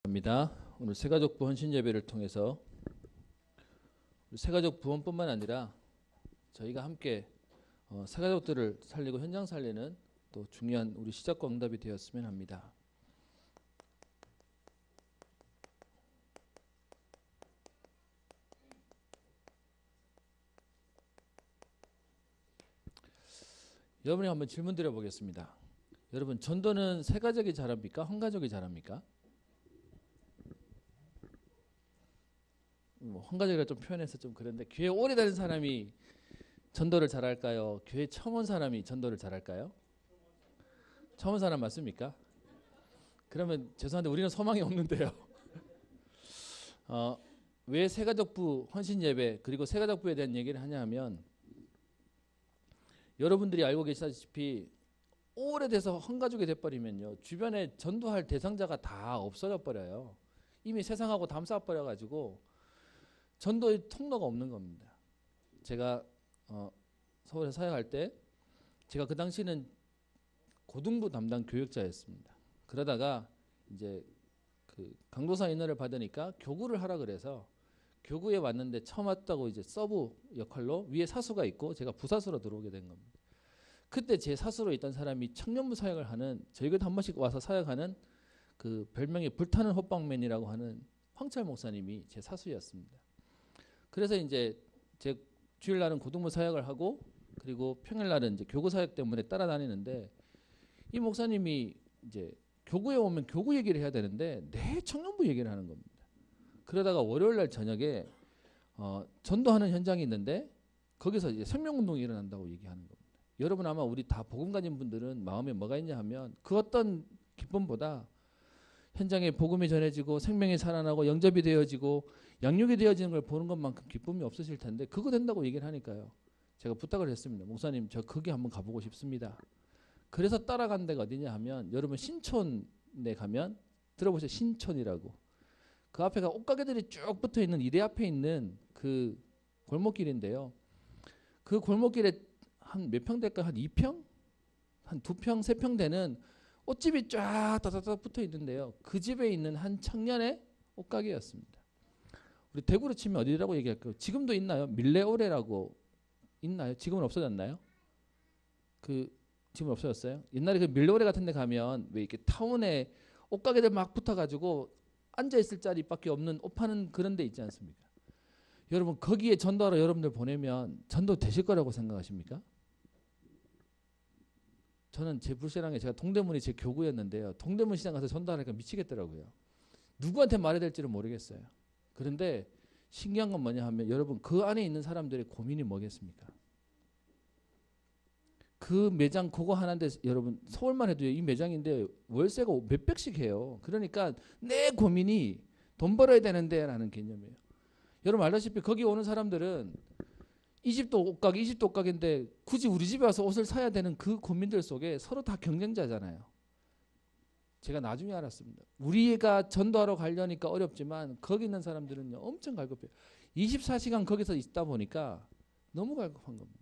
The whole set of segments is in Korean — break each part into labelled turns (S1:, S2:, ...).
S1: 입니다. 오늘 새가족부 헌신 예배를 통해서 새가족 부원뿐만 아니라 저희가 함께 새가족들을 살리고 현장 살리는 또 중요한 우리 시작과 응답이 되었으면 합니다. 여러분이 한번 질문 드려보겠습니다. 여러분, 전도는 새가족이 잘합니까? 헌가족이 잘합니까? 헌가족이라 좀 표현해서 좀 그런데, 교회 오래 다닌 사람이 전도를 잘할까요? 교회 처음 온 사람이 전도를 잘할까요? 처음 온 사람 맞습니까? 그러면 죄송한데 우리는 소망이 없는데요. 왜 새가족부 헌신 예배 그리고 새가족부에 대한 얘기를 하냐 하면, 여러분들이 알고 계시다시피 오래돼서 헌가족이 돼버리면요, 주변에 전도할 대상자가 다 없어져 버려요. 이미 세상하고 담쌓아 버려가지고 전도의 통로가 없는 겁니다. 제가 서울에 사역할 때, 제가 그 당시는 고등부 담당 교육자였습니다. 그러다가 이제 그 강도사 인원을 받으니까 교구를 하라 그래서 교구에 왔는데, 처음 왔다고 이제 서브 역할로 위에 사수가 있고 제가 부사수로 들어오게 된 겁니다. 그때 제 사수로 있던 사람이 청년부 사역을 하는, 저희가 한 번씩 와서 사역하는 그 별명이 불타는 호빵맨이라고 하는 황철 목사님이 제 사수였습니다. 그래서 이제 제 주일날은 고등부 사역을 하고, 그리고 평일날은 이제 교구 사역 때문에 따라다니는데, 이 목사님이 이제 교구에 오면 교구 얘기를 해야 되는데 내 청년부 얘기를 하는 겁니다. 그러다가 월요일날 저녁에 전도하는 현장이 있는데, 거기서 이제 생명운동이 일어난다고 얘기하는 겁니다. 여러분, 아마 우리 다 복음 가진 분들은 마음에 뭐가 있냐 하면, 그 어떤 기쁨보다 현장에 복음이 전해지고 생명이 살아나고 영접이 되어지고 양육이 되어지는 걸 보는 것만큼 기쁨이 없으실 텐데, 그거 된다고 얘기를 하니까요, 제가 부탁을 했습니다. 목사님, 저 거기 한번 가보고 싶습니다. 그래서 따라간 데가 어디냐 하면, 여러분 신촌에 가면 들어보세요. 신촌이라고. 그 앞에가 옷가게들이 쭉 붙어 있는 이대 앞에 있는 그 골목길인데요. 그 골목길에 한 몇 평 될까? 한 2평? 한 2평, 3평 되는 옷집이 쫙 다다닥 붙어 있는데요. 그 집에 있는 한 청년의 옷가게였습니다. 우리 대구로 치면 어디라고 얘기할까요? 지금도 있나요? 밀레오레라고 있나요? 지금은 없어졌나요? 지금 없어졌어요? 옛날에 그 밀레오레 같은 데 가면 왜 이렇게 타운에 옷가게들 막 붙어가지고 앉아있을 자리밖에 없는 옷 파는 그런 데 있지 않습니까? 여러분, 거기에 전도하러 여러분들 보내면 전도 되실 거라고 생각하십니까? 저는 제 불신앙에, 제가 동대문이 제 교구였는데요, 동대문 시장 가서 전도하니까 미치겠더라고요. 누구한테 말해야 될지를 모르겠어요. 그런데 신기한 건 뭐냐 하면, 여러분, 그 안에 있는 사람들의 고민이 뭐겠습니까? 그 매장 그거 하나인데, 여러분 서울만 해도 이 매장인데 월세가 몇백씩 해요. 그러니까 내 고민이 돈 벌어야 되는데 라는 개념이에요. 여러분 알다시피 거기 오는 사람들은 이 집도 옷가게, 이 집도 옷가게인데 굳이 우리 집에 와서 옷을 사야 되는 그 고민들 속에 서로 다 경쟁자잖아요. 제가 나중에 알았습니다. 우리가 전도하러 가려니까 어렵지만 거기 있는 사람들은요, 엄청 갈급해요. 24시간 거기서 있다 보니까 너무 갈급한 겁니다.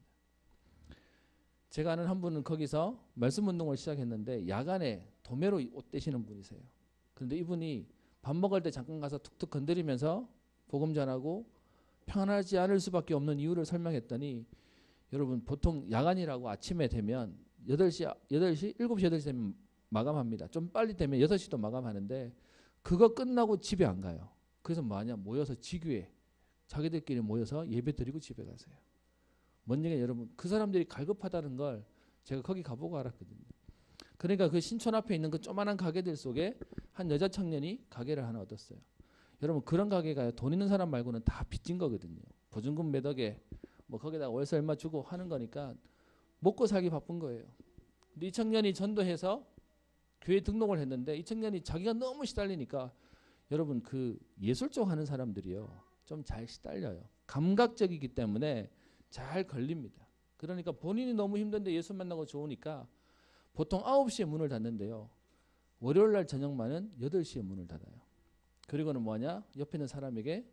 S1: 제가 아는 한 분은 거기서 말씀 운동을 시작했는데, 야간에 도매로 옷 떼시는 분이세요. 그런데 이분이 밥 먹을 때 잠깐 가서 툭툭 건드리면서 복음 전하고 평안하지 않을 수밖에 없는 이유를 설명했더니, 여러분 보통 야간이라고 아침에 되면 8시, 7시, 8시 되면 마감합니다. 좀 빨리 되면 6시도 마감하는데, 그거 끝나고 집에 안 가요. 그래서 뭐하냐, 모여서 지교회 자기들끼리 모여서 예배 드리고 집에 가세요. 뭔 얘기냐, 여러분, 그 사람들이 갈급하다는 걸 제가 거기 가보고 알았거든요. 그러니까 그 신촌 앞에 있는 그 조그만한 가게들 속에 한 여자 청년이 가게를 하나 얻었어요. 여러분, 그런 가게가 돈 있는 사람 말고는 다 빚진 거거든요. 보증금 몇 억에 뭐 거기다가 월세 얼마 주고 하는 거니까 먹고 살기 바쁜 거예요. 근데 이 청년이 전도해서 교회 등록을 했는데, 이 청년이 자기가 너무 시달리니까, 여러분 그 예술 쪽 하는 사람들이요, 좀 잘 시달려요. 감각적이기 때문에 잘 걸립니다. 그러니까 본인이 너무 힘든데 예수 만나고 좋으니까 보통 9시에 문을 닫는데요, 월요일날 저녁만은 8시에 문을 닫아요. 그리고는 뭐냐, 옆에 있는 사람에게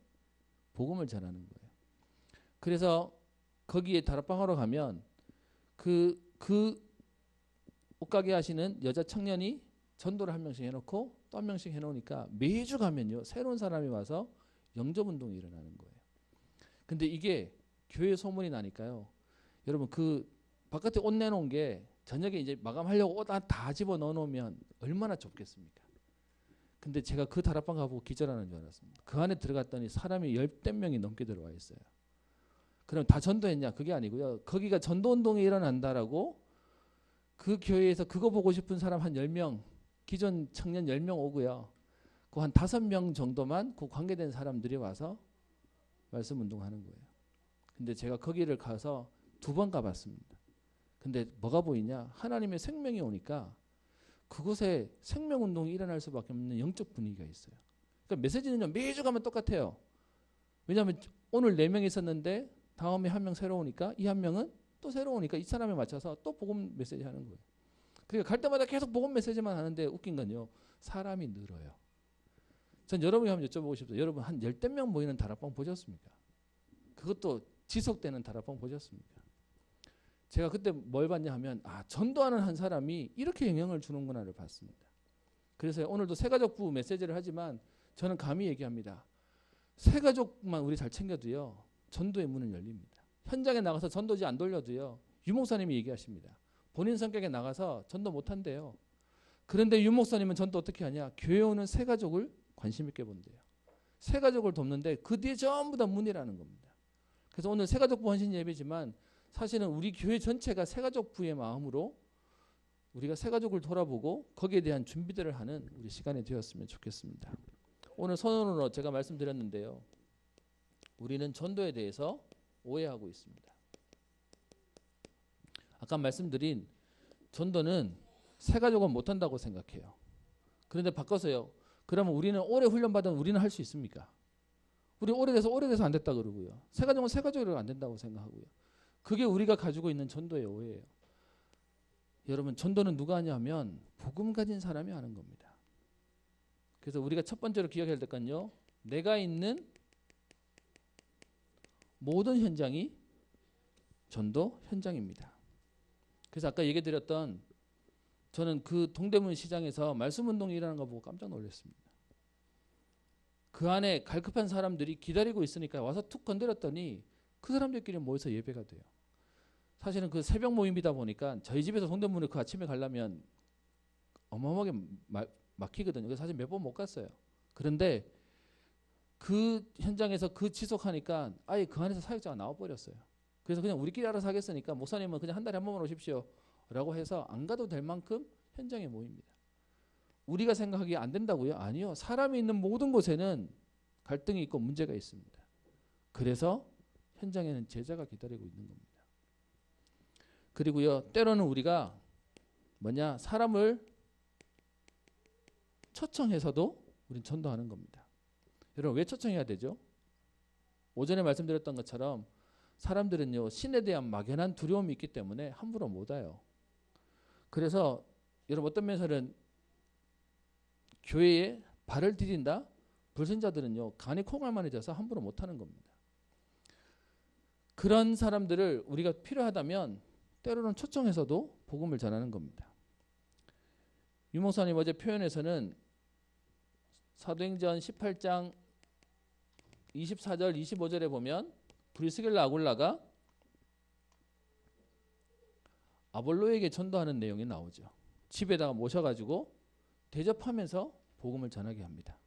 S1: 복음을 전하는 거예요. 그래서 거기에 다락방하러 가면 그 옷가게 하시는 여자 청년이 전도를 한 명씩 해놓고 또 한 명씩 해놓으니까 매주 가면요 새로운 사람이 와서 영접 운동이 일어나는 거예요. 근데 이게 교회 소문이 나니까요. 여러분 그 바깥에 옷 내놓은 게 저녁에 이제 마감하려고 옷 다 집어 넣어놓으면 얼마나 좁겠습니까? 근데 제가 그 다락방 가보고 기절하는 줄 알았습니다. 그 안에 들어갔더니 사람이 10명이 넘게 들어와 있어요. 그럼 다 전도했냐? 그게 아니고요. 거기가 전도운동이 일어난다라고 그 교회에서 그거 보고 싶은 사람 한 10명, 기존 청년 10명 오고요. 그 한 5명 정도만 그 관계된 사람들이 와서 말씀 운동하는 거예요. 근데 제가 거기를 가서 2번 가봤습니다. 근데 뭐가 보이냐? 하나님의 생명이 오니까 그곳에 생명운동이 일어날 수밖에 없는 영적 분위기가 있어요. 그러니까 메시지는요 매주 가면 똑같아요. 왜냐하면 오늘 4명 있었는데 다음에 1명 새로 오니까 이 1명은 또 새로 오니까 이 사람에 맞춰서 또 복음 메시지 하는 거예요. 그러니까 갈 때마다 계속 복음 메시지만 하는데 웃긴 건요. 사람이 늘어요. 전 여러분이 한번 여쭤보고 싶어요. 여러분 한 10명 모이는 다락방 보셨습니까? 그것도 지속되는 다락방 보셨습니까? 제가 그때 뭘 봤냐 하면 전도하는 한 사람이 이렇게 영향을 주는구나를 봤습니다. 그래서 오늘도 새가족부 메시지를 하지만 저는 감히 얘기합니다. 새가족만 우리 잘 챙겨도요. 전도의 문은 열립니다. 현장에 나가서 전도지 안 돌려도요. 유 목사님이 얘기하십니다. 본인 성격에 나가서 전도 못한대요. 그런데 유 목사님은 전도 어떻게 하냐. 교회 오는 새가족을 관심 있게 본대요. 새가족을 돕는데 그 뒤에 전부 다 문이라는 겁니다. 그래서 오늘 새가족부 헌신 예배지만 사실은 우리 교회 전체가 새가족부의 마음으로 우리가 새가족을 돌아보고 거기에 대한 준비들을 하는 우리 시간이 되었으면 좋겠습니다. 오늘 선언으로 제가 말씀드렸는데요. 우리는 전도에 대해서 오해하고 있습니다. 아까 말씀드린 전도는 새가족은 못한다고 생각해요. 그런데 바꿔서요. 그러면 우리는 오래 훈련받은 우리는 할 수 있습니까? 우리 오래돼서 안 됐다 그러고요. 새가족은 새가족으로 안 된다고 생각하고요. 그게 우리가 가지고 있는 전도의 오해예요. 여러분 전도는 누가 하냐면 복음 가진 사람이 하는 겁니다. 그래서 우리가 첫 번째로 기억해야 될 건요. 내가 있는 모든 현장이 전도 현장입니다. 그래서 아까 얘기 드렸던 저는 그 동대문 시장에서 말씀 운동이 일어나는 거 보고 깜짝 놀랐습니다. 그 안에 갈급한 사람들이 기다리고 있으니까 와서 툭 건드렸더니 그 사람들끼리 모여서 예배가 돼요. 사실은 그 새벽 모임이다 보니까 저희 집에서 동대문에 그 아침에 가려면 어마어마하게 막히거든요. 그래서 사실 몇 번 못 갔어요. 그런데 그 현장에서 그 지속하니까 아예 그 안에서 사역자가 나와버렸어요. 그래서 그냥 우리끼리 알아서 하겠으니까 목사님은 그냥 한 달에 한 번만 오십시오 라고 해서 안 가도 될 만큼 현장에 모입니다. 우리가 생각하기에 안 된다고요? 아니요. 사람이 있는 모든 곳에는 갈등이 있고 문제가 있습니다. 그래서 현장에는 제자가 기다리고 있는 겁니다. 그리고요. 때로는 우리가 사람을 초청해서도 우린 전도하는 겁니다. 여러분 왜 초청해야 되죠? 오전에 말씀드렸던 것처럼 사람들은요. 신에 대한 막연한 두려움이 있기 때문에 함부로 못 와요. 그래서 여러분 어떤 면에서는 교회에 발을 디딘다? 불신자들은요. 간이 콩알만해져서 함부로 못하는 겁니다. 그런 사람들을 우리가 필요하다면 때로는 초청해서도 복음을 전하는 겁니다. 유 목사님 어제 표현에서는 사도행전 18장 24절 25절에 보면 브리스길라 아굴라가 아볼로에게 전도하는 내용이 나오죠. 집에다가 모셔가지고 대접하면서 복음을 전하게 합니다.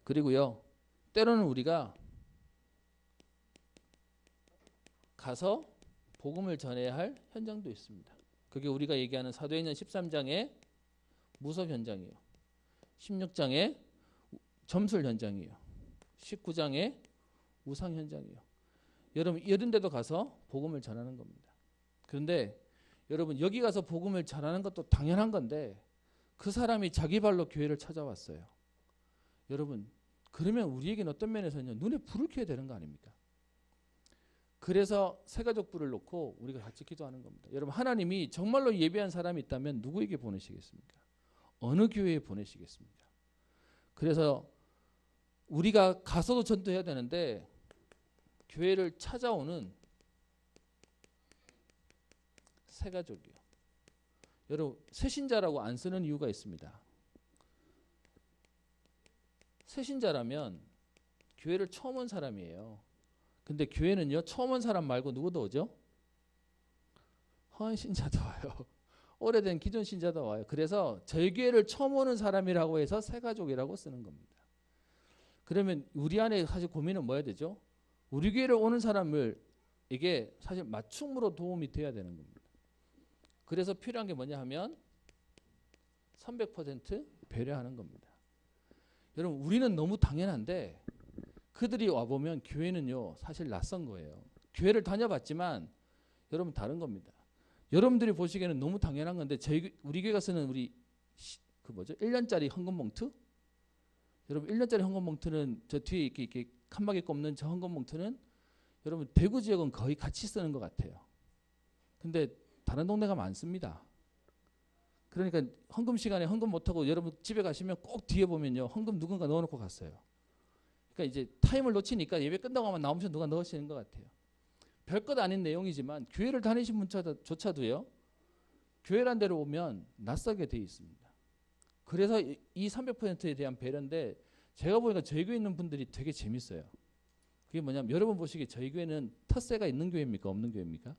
S1: 그리고요. 때로는 우리가 가서 복음을 전해야 할 현장도 있습니다. 그게 우리가 얘기하는 사도행전 13장의 무섭 현장이에요. 16장의 점술 현장이에요. 19장의 우상 현장이에요. 여러분 이런 데도 가서 복음을 전하는 겁니다. 그런데 여러분 여기 가서 복음을 전하는 것도 당연한 건데 그 사람이 자기 발로 교회를 찾아왔어요. 여러분 그러면 우리에게는 어떤 면에서는요. 눈에 불을 켜야 되는 거 아닙니까? 그래서 새가족부를 놓고 우리가 같이 기도하는 겁니다. 여러분 하나님이 정말로 예배한 사람이 있다면 누구에게 보내시겠습니까? 어느 교회에 보내시겠습니까? 그래서 우리가 가서도 전도해야 되는데 교회를 찾아오는 새가족이요. 여러분 새신자라고 안 쓰는 이유가 있습니다. 새신자라면 교회를 처음 온 사람이에요. 근데 교회는요 처음 온 사람 말고 누구도 오죠? 허한 신자도 와요. 오래된 기존 신자도 와요. 그래서 저희 교회를 처음 오는 사람이라고 해서 새가족이라고 쓰는 겁니다. 그러면 우리 안에 사실 고민은 뭐야 되죠? 우리 교회를 오는 사람을 이게 사실 맞춤으로 도움이 돼야 되는 겁니다. 그래서 필요한 게 뭐냐 하면 300% 배려하는 겁니다. 여러분 우리는 너무 당연한데 그들이 와보면 교회는요 사실 낯선 거예요. 교회를 다녀봤지만 여러분 다른 겁니다. 여러분들이 보시기에는 너무 당연한 건데 우리 교회가 쓰는 우리 그 뭐죠? 1년짜리 헌금 봉투? 여러분 1년짜리 헌금 봉투는 저 뒤에 이렇게 칸막이 꼽는 저 헌금 봉투는 여러분 대구 지역은 거의 같이 쓰는 것 같아요. 근데 다른 동네가 많습니다. 그러니까 헌금 시간에 헌금 못하고 여러분 집에 가시면 꼭 뒤에 보면요 헌금 누군가 넣어놓고 갔어요. 그러니까 이제 타임을 놓치니까 예배 끝나고 하면 나오면서 누가 넣으시는 것 같아요. 별것 아닌 내용이지만 교회를 다니신 분조차도요 교회란 데로 오면 낯설게 돼 있습니다. 그래서 이 300%에 대한 배려인데 제가 보니까 저희 교회 있는 분들이 되게 재밌어요. 그게 뭐냐면 여러분 보시기에 저희 교회는 텃세가 있는 교회입니까? 없는 교회입니까?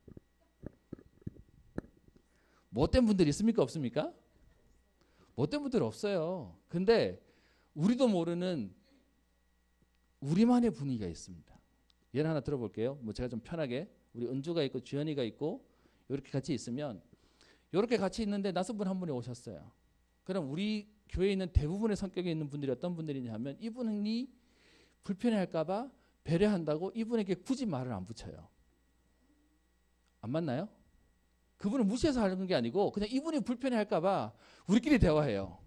S1: 못된 분들 있습니까? 없습니까? 못된 분들 없어요. 근데 우리도 모르는 우리만의 분위기가 있습니다. 예를 하나 들어볼게요. 뭐 제가 좀 편하게 우리 은주가 있고 주연이가 있고 이렇게 같이 있으면 이렇게 같이 있는데 낯선 분 한 분이 오셨어요. 그럼 우리 교회에 있는 대부분의 성격에 있는 분들이 어떤 분들이냐 하면 이분이 불편해할까 봐 배려한다고 이분에게 굳이 말을 안 붙여요. 안 맞나요? 그분을 무시해서 하는 게 아니고 그냥 이분이 불편해할까 봐 우리끼리 대화해요.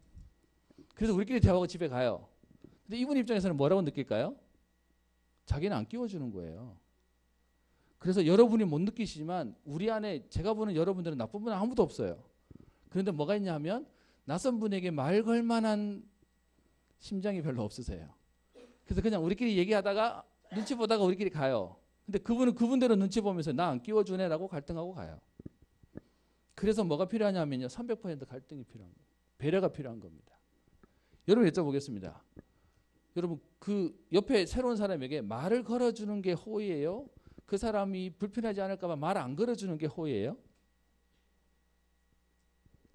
S1: 그래서 우리끼리 대화하고 집에 가요. 근데 이분 입장에서는 뭐라고 느낄까요? 자기는 안 끼워주는 거예요. 그래서 여러분이 못 느끼시지만 우리 안에 제가 보는 여러분들은 나쁜 분은 아무도 없어요. 그런데 뭐가 있냐 하면 낯선 분에게 말 걸 만한 심장이 별로 없으세요. 그래서 그냥 우리끼리 얘기하다가 눈치 보다가 우리끼리 가요. 근데 그분은 그분대로 눈치 보면서 나 안 끼워주네라고 갈등하고 가요. 그래서 뭐가 필요하냐면요. 300% 갈등이 필요한 거예요. 배려가 필요한 겁니다. 여러분 여쭤보겠습니다. 여러분 그 옆에 새로운 사람에게 말을 걸어주는 게 호의예요? 그 사람이 불편하지 않을까 봐 말 안 걸어주는 게 호의예요?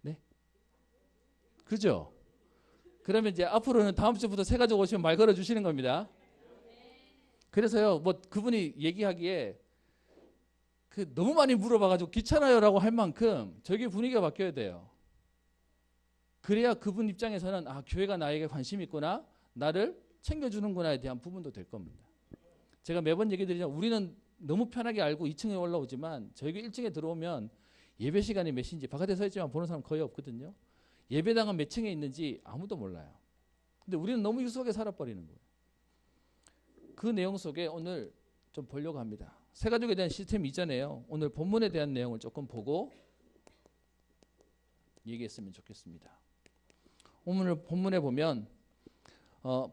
S1: 네? 그죠? 그러면 이제 앞으로는 다음 주부터 새 가족 오시면 말 걸어주시는 겁니다. 그래서요 뭐 그분이 얘기하기에 그 너무 많이 물어봐가지고 귀찮아요라고 할 만큼 저기 분위기가 바뀌어야 돼요. 그래야 그분 입장에서는 아 교회가 나에게 관심 있구나 나를 챙겨주는구나에 대한 부분도 될 겁니다. 제가 매번 얘기 드리지만 우리는 너무 편하게 알고 2층에 올라오지만 저희가 1층에 들어오면 예배 시간이 몇 시인지 바깥에 서 있지만 보는 사람 거의 없거든요. 예배당은 몇 층에 있는지 아무도 몰라요. 근데 우리는 너무 유속하게 살아버리는 거예요. 그 내용 속에 오늘 좀 보려고 합니다. 새가족에 대한 시스템 이전에요. 오늘 본문에 대한 내용을 조금 보고 얘기했으면 좋겠습니다. 오늘 본문에 보면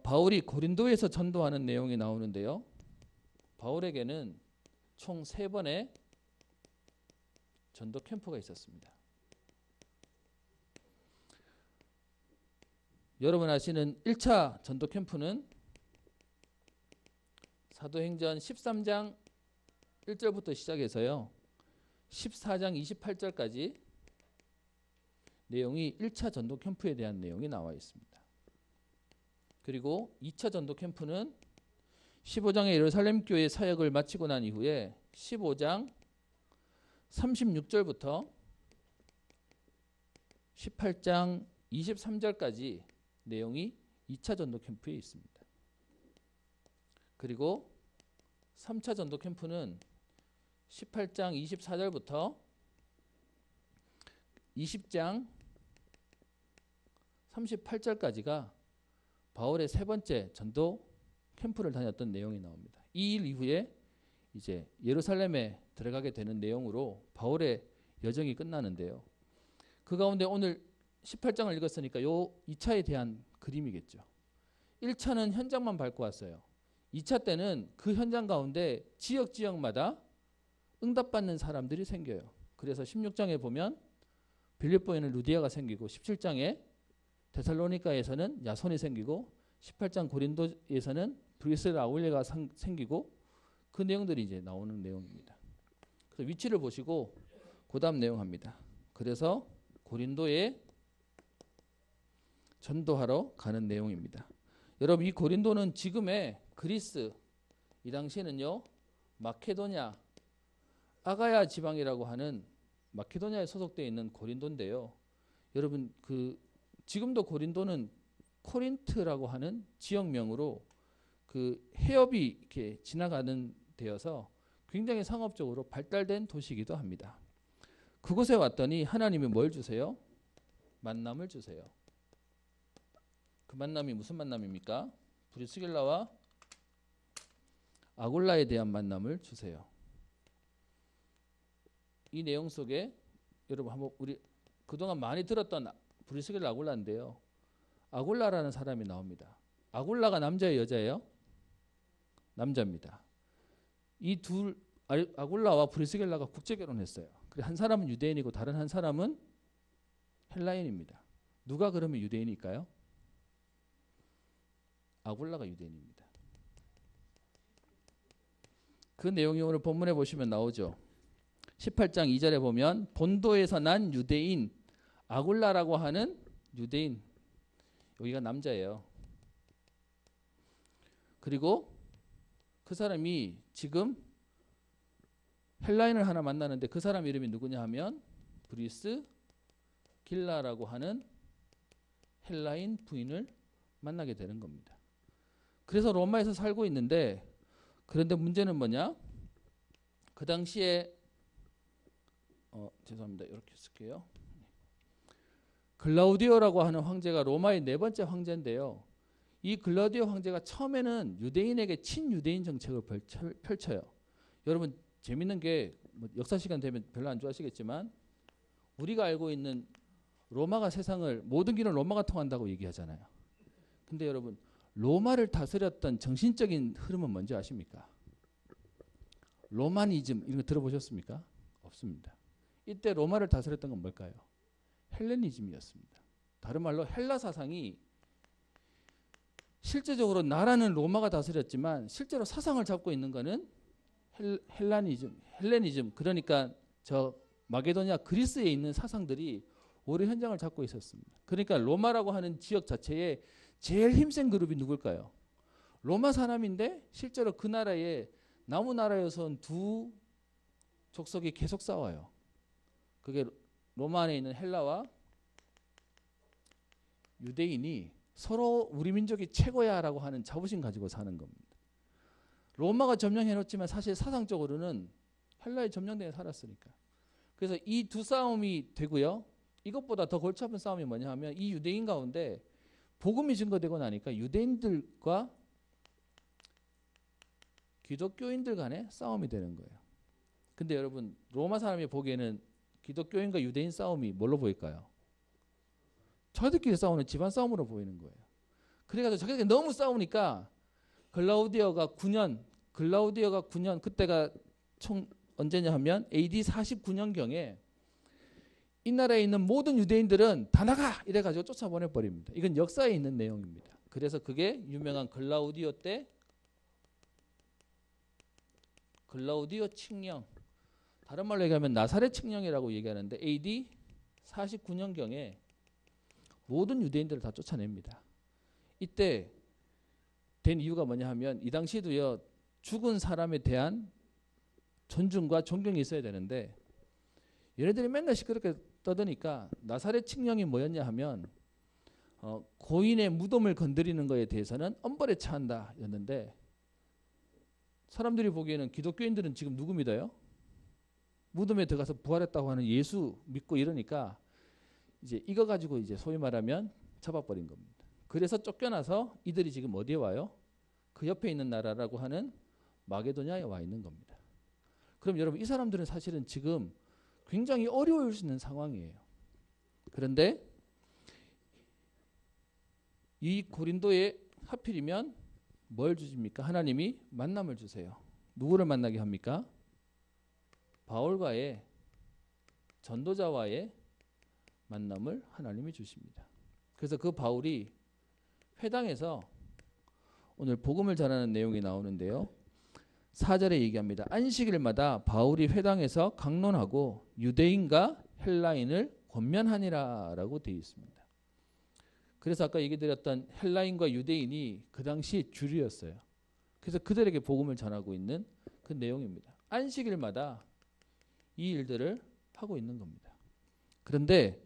S1: 바울이 고린도에서 전도하는 내용이 나오는데요. 바울에게는 총 3번의 전도 캠프가 있었습니다. 여러분 아시는 1차 전도 캠프는 사도행전 13장 1절부터 시작해서요. 14장 28절까지 내용이 1차 전도 캠프에 대한 내용이 나와 있습니다. 그리고 2차 전도 캠프는 15장의 예루살렘 교회 사역을 마치고 난 이후에 15장 36절부터 18장 23절까지 내용이 2차 전도 캠프에 있습니다. 그리고 3차 전도 캠프는 18장 24절부터 20장 38절까지가 바울의 3번째 전도 캠프를 다녔던 내용이 나옵니다. 이 일 이후에 이제 예루살렘에 들어가게 되는 내용으로 바울의 여정이 끝나는데요. 그 가운데 오늘 18장을 읽었으니까 요 2차에 대한 그림이겠죠. 1차는 현장만 밟고 왔어요. 2차 때는 그 현장 가운데 지역마다 응답받는 사람들이 생겨요. 그래서 16장에 보면 빌립보에는 루디아가 생기고 17장에 데살로니가에서는 야손이 생기고 18장 고린도에서는 브리스라 아굴리아가 생기고 그 내용들이 이제 나오는 내용입니다. 그래서 위치를 보시고 그다음 내용합니다. 그래서 고린도에 전도하러 가는 내용입니다. 여러분 이 고린도는 지금의 그리스 이 당시에는요 마케도냐 아가야 지방이라고 하는 마케도냐에 소속되어 있는 고린도인데요. 여러분 그 지금도 고린도는 코린트라고 하는 지역명으로 그 해협이 이렇게 지나가는 데여서 굉장히 상업적으로 발달된 도시이기도 합니다. 그곳에 왔더니 하나님이 뭘 주세요? 만남을 주세요. 그 만남이 무슨 만남입니까? 브리스길라와 아굴라에 대한 만남을 주세요. 이 내용 속에 여러분 한번 우리 그동안 많이 들었던 브리스길라 아굴라인데요. 아굴라라는 사람이 나옵니다. 아굴라가 남자예요, 여자예요? 남자입니다. 이 둘 아굴라와 브리스길라가 국제 결혼했어요. 그래 한 사람은 유대인이고 다른 한 사람은 헬라인입니다. 누가 그러면 유대인일까요? 아굴라가 유대인입니다. 그 내용이 오늘 본문에 보시면 나오죠. 18장 2절에 보면 본도에서 난 유대인 아굴라라고 하는 유대인 여기가 남자예요. 그리고 그 사람이 지금 헬라인을 하나 만나는데 그 사람 이름이 누구냐 하면 브리스 길라라고 하는 헬라인 부인을 만나게 되는 겁니다. 그래서 로마에서 살고 있는데 그런데 문제는 뭐냐? 그 당시에 죄송합니다. 이렇게 쓸게요. 글라우디오라고 하는 황제가 로마의 네 번째 황제인데요. 이 글라우디오 황제가 처음에는 유대인에게 친유대인 정책을 펼쳐요. 여러분 재밌는 게 뭐 역사 시간 되면 별로 안 좋아하시겠지만 우리가 알고 있는 로마가 세상을 모든 길은 로마가 통한다고 얘기하잖아요. 근데 여러분 로마를 다스렸던 정신적인 흐름은 뭔지 아십니까? 로마니즘 이런 거 들어보셨습니까? 없습니다. 이때 로마를 다스렸던 건 뭘까요? 헬레니즘이었습니다. 다른 말로 헬라 사상이 실제적으로 나라는 로마가 다스렸지만 실제로 사상을 잡고 있는 거는 헬레니즘 그러니까 저 마게도냐 그리스에 있는 사상들이 오히려 현장을 잡고 있었습니다. 그러니까 로마라고 하는 지역 자체에 제일 힘센 그룹이 누굴까요? 로마 사람인데 실제로 그 나라에 남은 나라에서 온 두 족속이 계속 싸워요. 그게 로마 안에 있는 헬라와 유대인이 서로 우리 민족이 최고야라고 하는 자부심 가지고 사는 겁니다. 로마가 점령해 놓지만 사실 사상적으로는 헬라에 점령되어 살았으니까. 그래서 이 두 싸움이 되고요. 이것보다 더 골치 아픈 싸움이 뭐냐 하면 이 유대인 가운데 복음이 증거되고 나니까 유대인들과 기독교인들 간에 싸움이 되는 거예요. 근데 여러분 로마 사람이 보기에는 기독교인과 유대인 싸움이 뭘로 보일까요? 저희들끼리 싸우는 집안 싸움으로 보이는 거예요. 그래가지고 저희들끼리 너무 싸우니까 글라우디오가 9년 그때가 총 언제냐 하면 AD 49년경에 이 나라에 있는 모든 유대인들은 다 나가 이래가지고 쫓아보내버립니다. 이건 역사에 있는 내용입니다. 그래서 그게 유명한 글라우디오 때 글라우디오 칙령 다른 말로 얘기하면 나사렛 칙령이라고 얘기하는데 AD 49년경에 모든 유대인들을 다 쫓아냅니다. 이때 된 이유가 뭐냐 하면 이 당시에도요 죽은 사람에 대한 존중과 존경이 있어야 되는데 얘네들이 맨날 시끄럽게 떠드니까 나사렛 칙령이 뭐였냐 하면 고인의 무덤을 건드리는 것에 대해서는 엄벌에 처한다 였는데 사람들이 보기에는 기독교인들은 지금 누구 믿어요? 무덤에 들어가서 부활했다고 하는 예수 믿고 이러니까 이제 이거 가지고 이제 소위 말하면 잡아버린 겁니다. 그래서 쫓겨나서 이들이 지금 어디에 와요? 그 옆에 있는 나라라고 하는 마게도냐에 와 있는 겁니다. 그럼 여러분 이 사람들은 사실은 지금 굉장히 어려울 수 있는 상황이에요. 그런데 이 고린도에 하필이면 뭘 주십니까? 하나님이 만남을 주세요. 누구를 만나게 합니까? 바울과의 전도자와의 만남을 하나님이 주십니다. 그래서 그 바울이 회당에서 오늘 복음을 전하는 내용이 나오는데요. 4절에 얘기합니다. 안식일마다 바울이 회당에서 강론하고 유대인과 헬라인을 권면하니라 라고 되어 있습니다. 그래서 아까 얘기 드렸던 헬라인과 유대인이 그 당시 주류였어요. 그래서 그들에게 복음을 전하고 있는 그 내용입니다. 안식일마다 이 일들을 하고 있는 겁니다. 그런데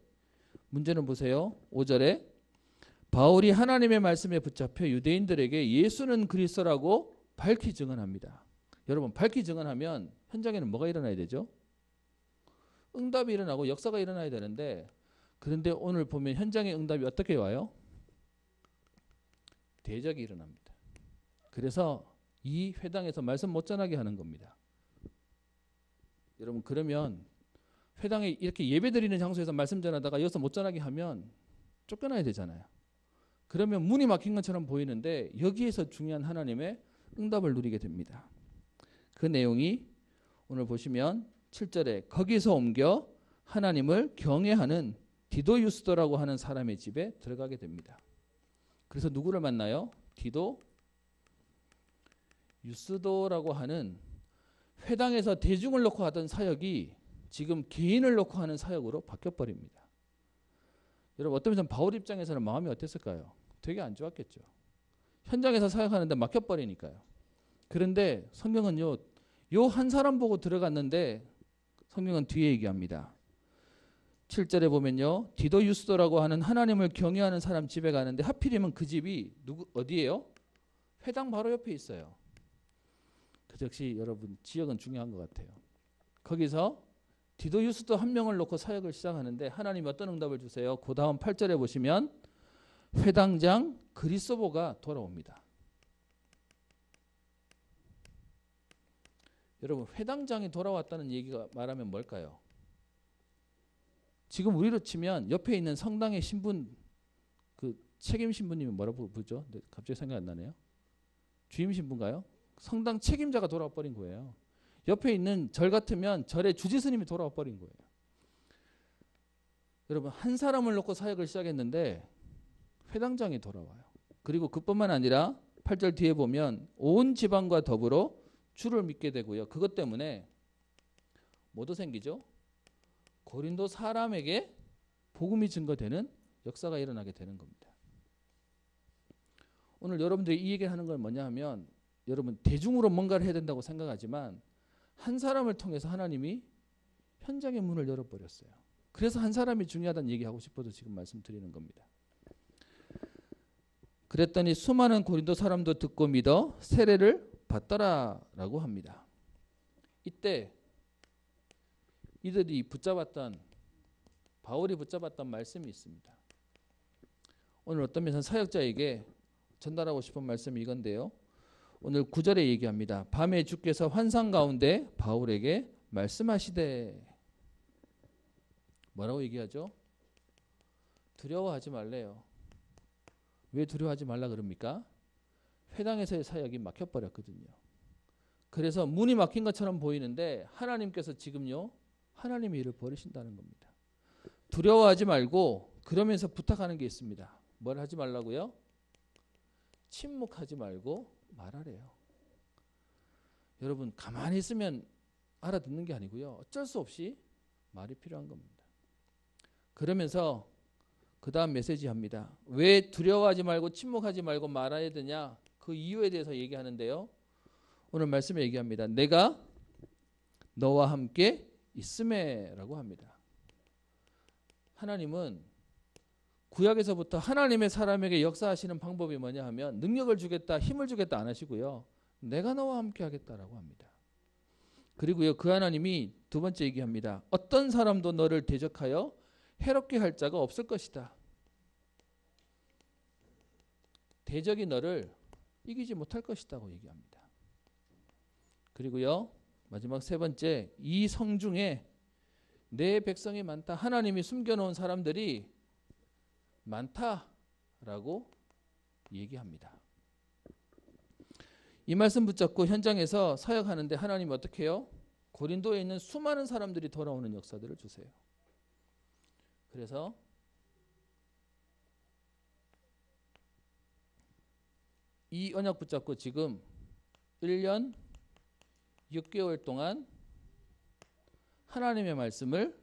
S1: 문제는 보세요. 5절에 바울이 하나님의 말씀에 붙잡혀 유대인들에게 예수는 그리스도라고 밝히 증언합니다. 여러분, 밝히 증언하면 현장에는 뭐가 일어나야 되죠? 응답이 일어나고 역사가 일어나야 되는데, 그런데 오늘 보면 현장의 응답이 어떻게 와요? 대적이 일어납니다. 그래서 이 회당에서 말씀 못 전하게 하는 겁니다. 여러분, 그러면 회당에 이렇게 예배드리는 장소에서 말씀 전하다가 여기서 못 전하게 하면 쫓겨나야 되잖아요. 그러면 문이 막힌 것처럼 보이는데 여기에서 중요한 하나님의 응답을 누리게 됩니다. 그 내용이 오늘 보시면 7절에 거기서 옮겨 하나님을 경외하는 디도 유스도라고 하는 사람의 집에 들어가게 됩니다. 그래서 누구를 만나요? 디도 유스도라고 하는 회당에서 대중을 놓고 하던 사역이 지금 개인을 놓고 하는 사역으로 바뀌어버립니다. 여러분, 어떤 면에서 바울 입장에서는 마음이 어땠을까요? 되게 안 좋았겠죠. 현장에서 사역하는데 막혀버리니까요. 그런데 성경은요, 요 한 사람 보고 들어갔는데 성경은 뒤에 얘기합니다. 7절에 보면요, 디도 유스도라고 하는 하나님을 경외하는 사람 집에 가는데 하필이면 그 집이 어디예요? 회당 바로 옆에 있어요. 그 역시 여러분, 지역은 중요한 것 같아요. 거기서 디도 유스도 한 명을 놓고 사역을 시작하는데 하나님이 어떤 응답을 주세요? 그 다음 8절에 보시면 회당장 그리스도가 돌아옵니다. 여러분, 회당장이 돌아왔다는 얘기가 말하면 뭘까요? 지금 우리로 치면 옆에 있는 성당의 신분, 그 책임 신부님이 뭐라고 부르죠? 갑자기 생각 안 나네요. 주임 신부인가요? 성당 책임자가 돌아와 버린 거예요. 옆에 있는 절 같으면 절의 주지스님이 돌아와 버린 거예요. 여러분, 한 사람을 놓고 사역을 시작했는데 회당장이 돌아와요. 그리고 그뿐만 아니라 8절 뒤에 보면 온 지방과 더불어 주를 믿게 되고요. 그것 때문에 뭐도 생기죠? 고린도 사람에게 복음이 증거되는 역사가 일어나게 되는 겁니다. 오늘 여러분들이 이 얘기를 하는 건 뭐냐 하면, 여러분, 대중으로 뭔가를 해야 된다고 생각하지만 한 사람을 통해서 하나님이 현장의 문을 열어버렸어요. 그래서 한 사람이 중요하다는 얘기하고 싶어도 지금 말씀드리는 겁니다. 그랬더니 수많은 고린도 사람도 듣고 믿어 세례를 받더라라고 합니다. 이때 이들이 바울이 붙잡았던 말씀이 있습니다. 오늘 어떤 면에서 사역자에게 전달하고 싶은 말씀이 이건데요. 오늘 9절에 얘기합니다. 밤에 주께서 환상 가운데 바울에게 말씀하시되, 뭐라고 얘기하죠? 두려워하지 말래요. 왜 두려워하지 말라 그럽니까? 회당에서의 사역이 막혀버렸거든요. 그래서 문이 막힌 것처럼 보이는데 하나님께서 지금요, 하나님의 일을 벌이신다는 겁니다. 두려워하지 말고, 그러면서 부탁하는 게 있습니다. 뭘 하지 말라고요? 침묵하지 말고 말하래요. 여러분, 가만히 있으면 알아듣는 게 아니고요, 어쩔 수 없이 말이 필요한 겁니다. 그러면서 그 다음 메시지 합니다. 왜 두려워하지 말고 침묵하지 말고 말해야 되냐? 그 이유에 대해서 얘기하는데요. 오늘 말씀에 얘기합니다. 내가 너와 함께 있음에 라고 합니다. 하나님은 구약에서부터 하나님의 사람에게 역사하시는 방법이 뭐냐 하면 능력을 주겠다, 힘을 주겠다 안 하시고요, 내가 너와 함께 하겠다라고 합니다. 그리고요, 그 하나님이 두 번째 얘기합니다. 어떤 사람도 너를 대적하여 해롭게 할 자가 없을 것이다. 대적이 너를 이기지 못할 것이다고 얘기합니다. 그리고요, 마지막 세 번째, 이 성중에 내 백성이 많다, 하나님이 숨겨놓은 사람들이 많다라고 얘기합니다. 이 말씀 붙잡고 현장에서 사역하는데 하나님이 어떻게 해요? 고린도에 있는 수많은 사람들이 돌아오는 역사들을 주세요. 그래서 이 언약 붙잡고 지금 1년 6개월 동안 하나님의 말씀을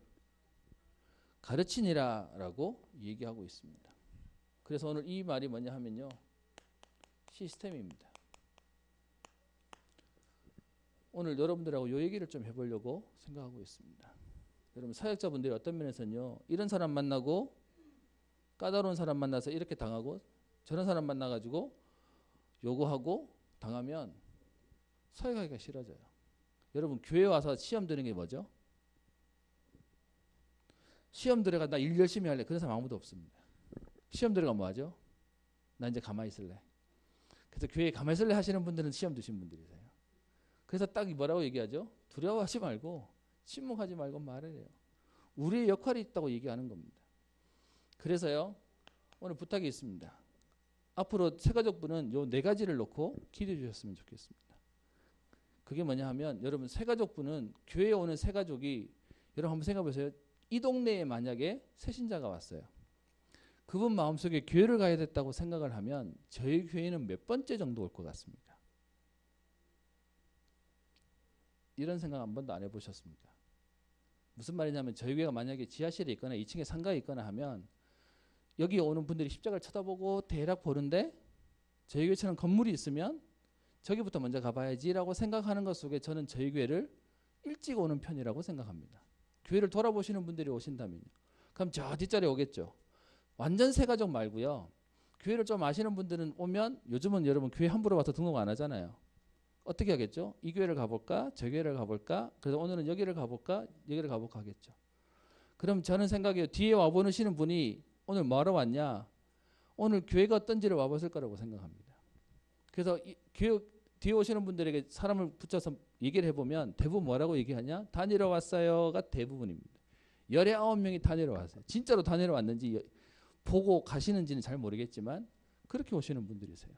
S1: 가르치니라라고 얘기하고 있습니다. 그래서 오늘 이 말이 뭐냐 하면요. 시스템입니다. 오늘 여러분들하고 이 얘기를 좀 해보려고 생각하고 있습니다. 여러분 사역자분들이 어떤 면에서는요. 이런 사람 만나고 까다로운 사람 만나서 이렇게 당하고 저런 사람 만나가지고 요구하고 당하면 사역하기가 싫어져요. 여러분 교회 와서 시험 드는 게 뭐죠? 시험 들어가 나 일 열심히 할래. 그런 사람 아무도 없습니다. 시험 들어가 뭐 하죠? 나 이제 가만히 있을래. 그래서 교회에 가만히 있을래 하시는 분들은 시험 드신 분들이세요. 그래서 딱 뭐라고 얘기하죠? 두려워하지 말고 침묵하지 말고 말을 해요. 우리의 역할이 있다고 얘기하는 겁니다. 그래서요. 오늘 부탁이 있습니다. 앞으로 새가족부는 요 4가지를 놓고 기도해 주셨으면 좋겠습니다. 그게 뭐냐 하면 여러분 새가족부는 교회에 오는 새가족이 여러분 한번 생각해 보세요. 이 동네에 만약에 새신자가 왔어요. 그분 마음속에 교회를 가야 됐다고 생각을 하면 저희 교회는 몇 번째 정도 올 것 같습니까? 이런 생각 한 번도 안 해보셨습니까? 무슨 말이냐면 저희 교회가 만약에 지하실에 있거나 2층에 상가에 있거나 하면 여기 오는 분들이 십자가를 쳐다보고 대략 보는데 저희 교회처럼 건물이 있으면 저기부터 먼저 가봐야지라고 생각하는 것 속에 저는 저희 교회를 일찍 오는 편이라고 생각합니다. 교회를 돌아보시는 분들이 오신다면요. 그럼 저 뒷자리에 오겠죠. 완전 새가족 말고요. 교회를 좀 아시는 분들은 오면 요즘은 여러분 교회 함부로 와서 등록 안 하잖아요. 어떻게 하겠죠? 이 교회를 가볼까? 저 교회를 가볼까? 그래서 오늘은 여기를 가볼까? 여기를 가볼까 하겠죠. 그럼 저는 생각해요. 뒤에 와보시는 분이 오늘 뭐하러 왔냐? 오늘 교회가 어떤지를 와봤을 거라고 생각합니다. 그래서 교회 뒤에 오시는 분들에게 사람을 붙여서 얘기를 해보면 대부분 뭐라고 얘기하냐? 다니러 왔어요가 대부분입니다. 19명이 다니러 왔어요. 진짜로 다니러 왔는지 보고 가시는지는 잘 모르겠지만 그렇게 오시는 분들이세요.